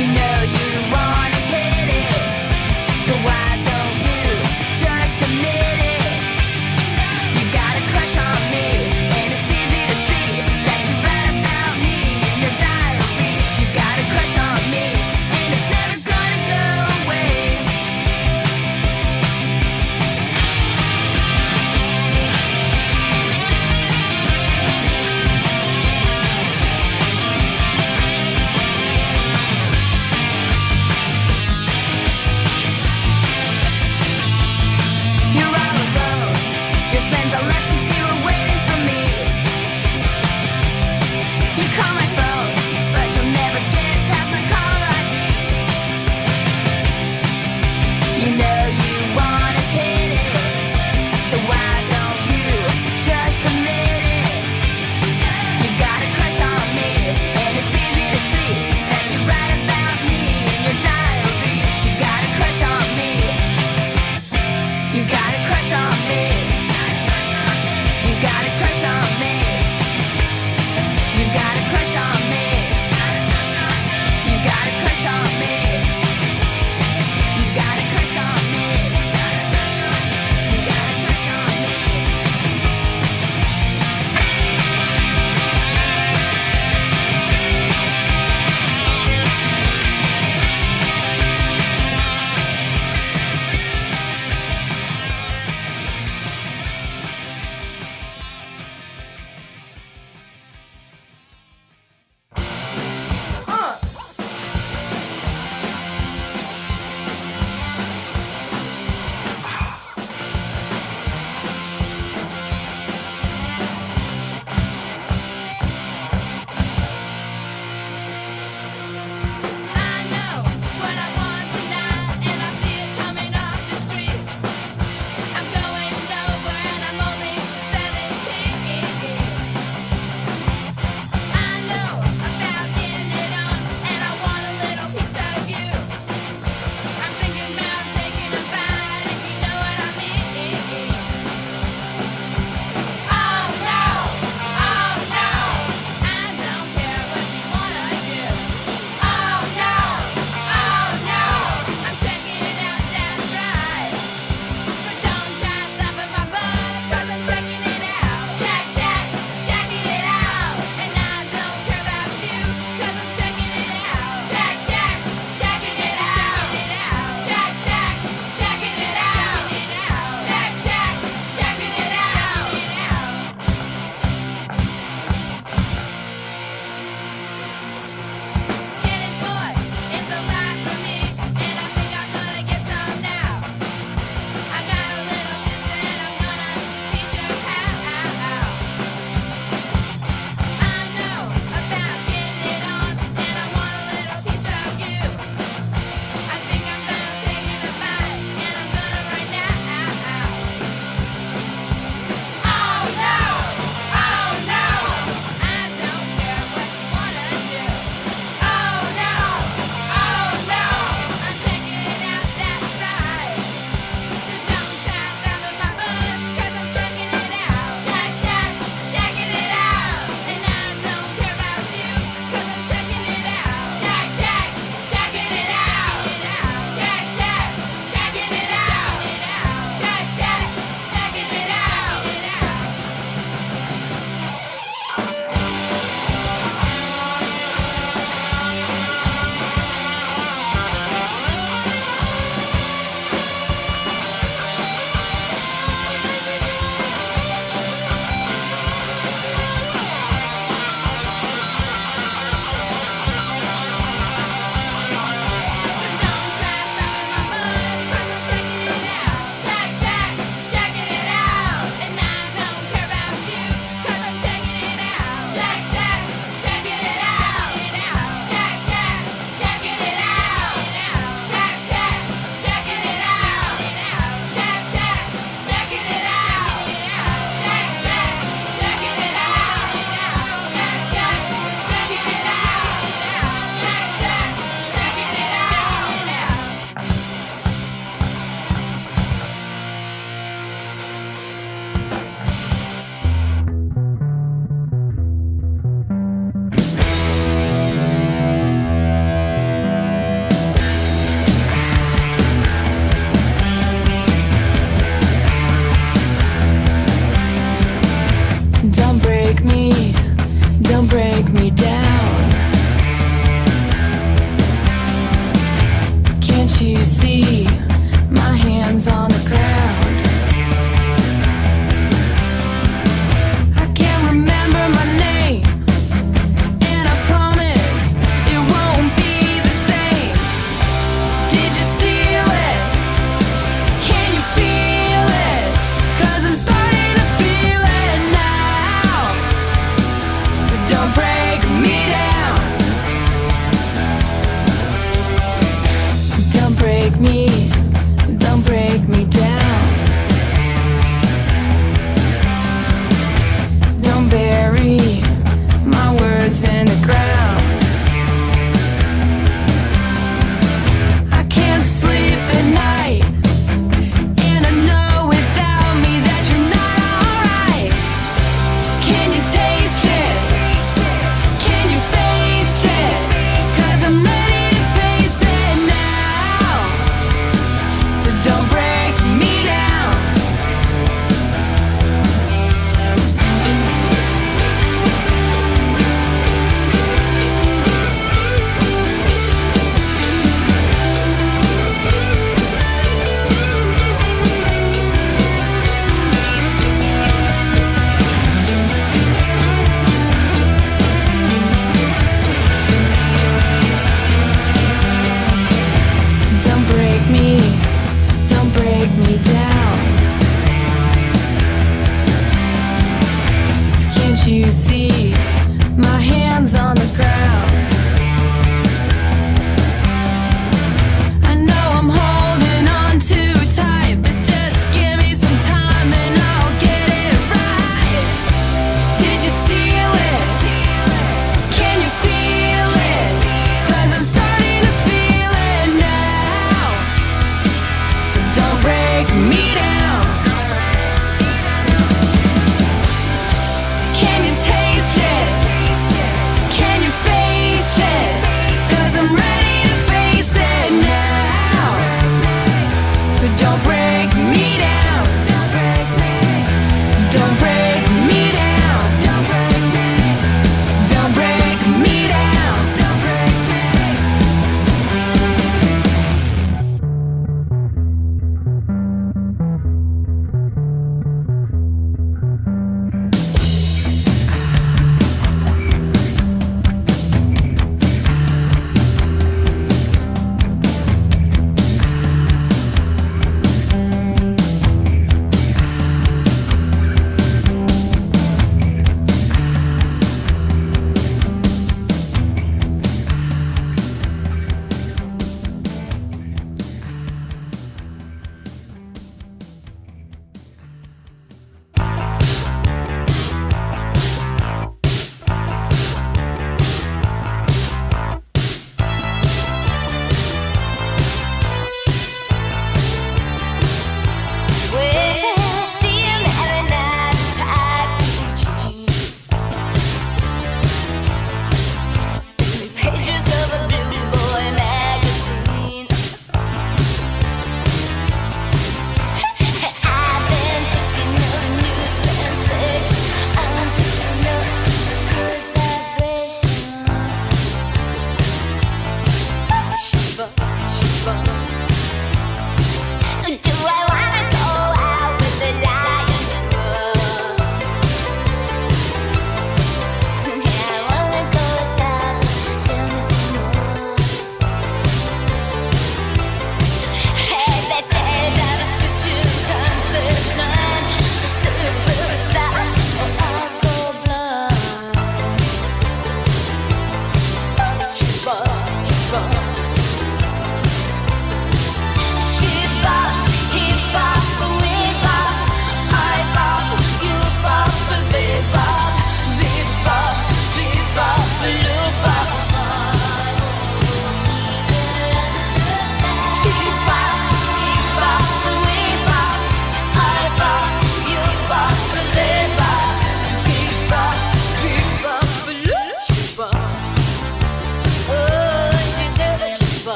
You know you wanna hit it, so why don't you just admit it? You got a crush on me, and it's easy to see that you write about me in your diary. You got a crush on me, and it's never gonna go away.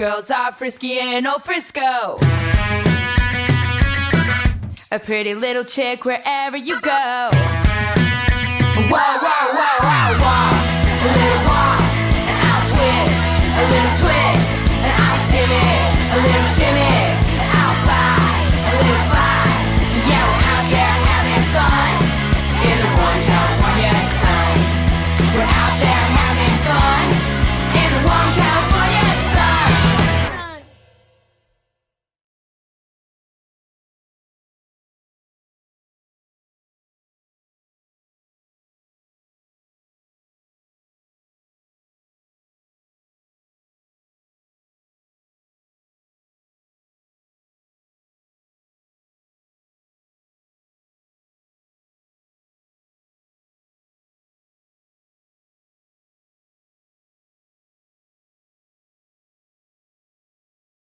girls are frisky in old Frisco. A pretty little chick wherever you go. Whoa, whoa, whoa, whoa, whoa.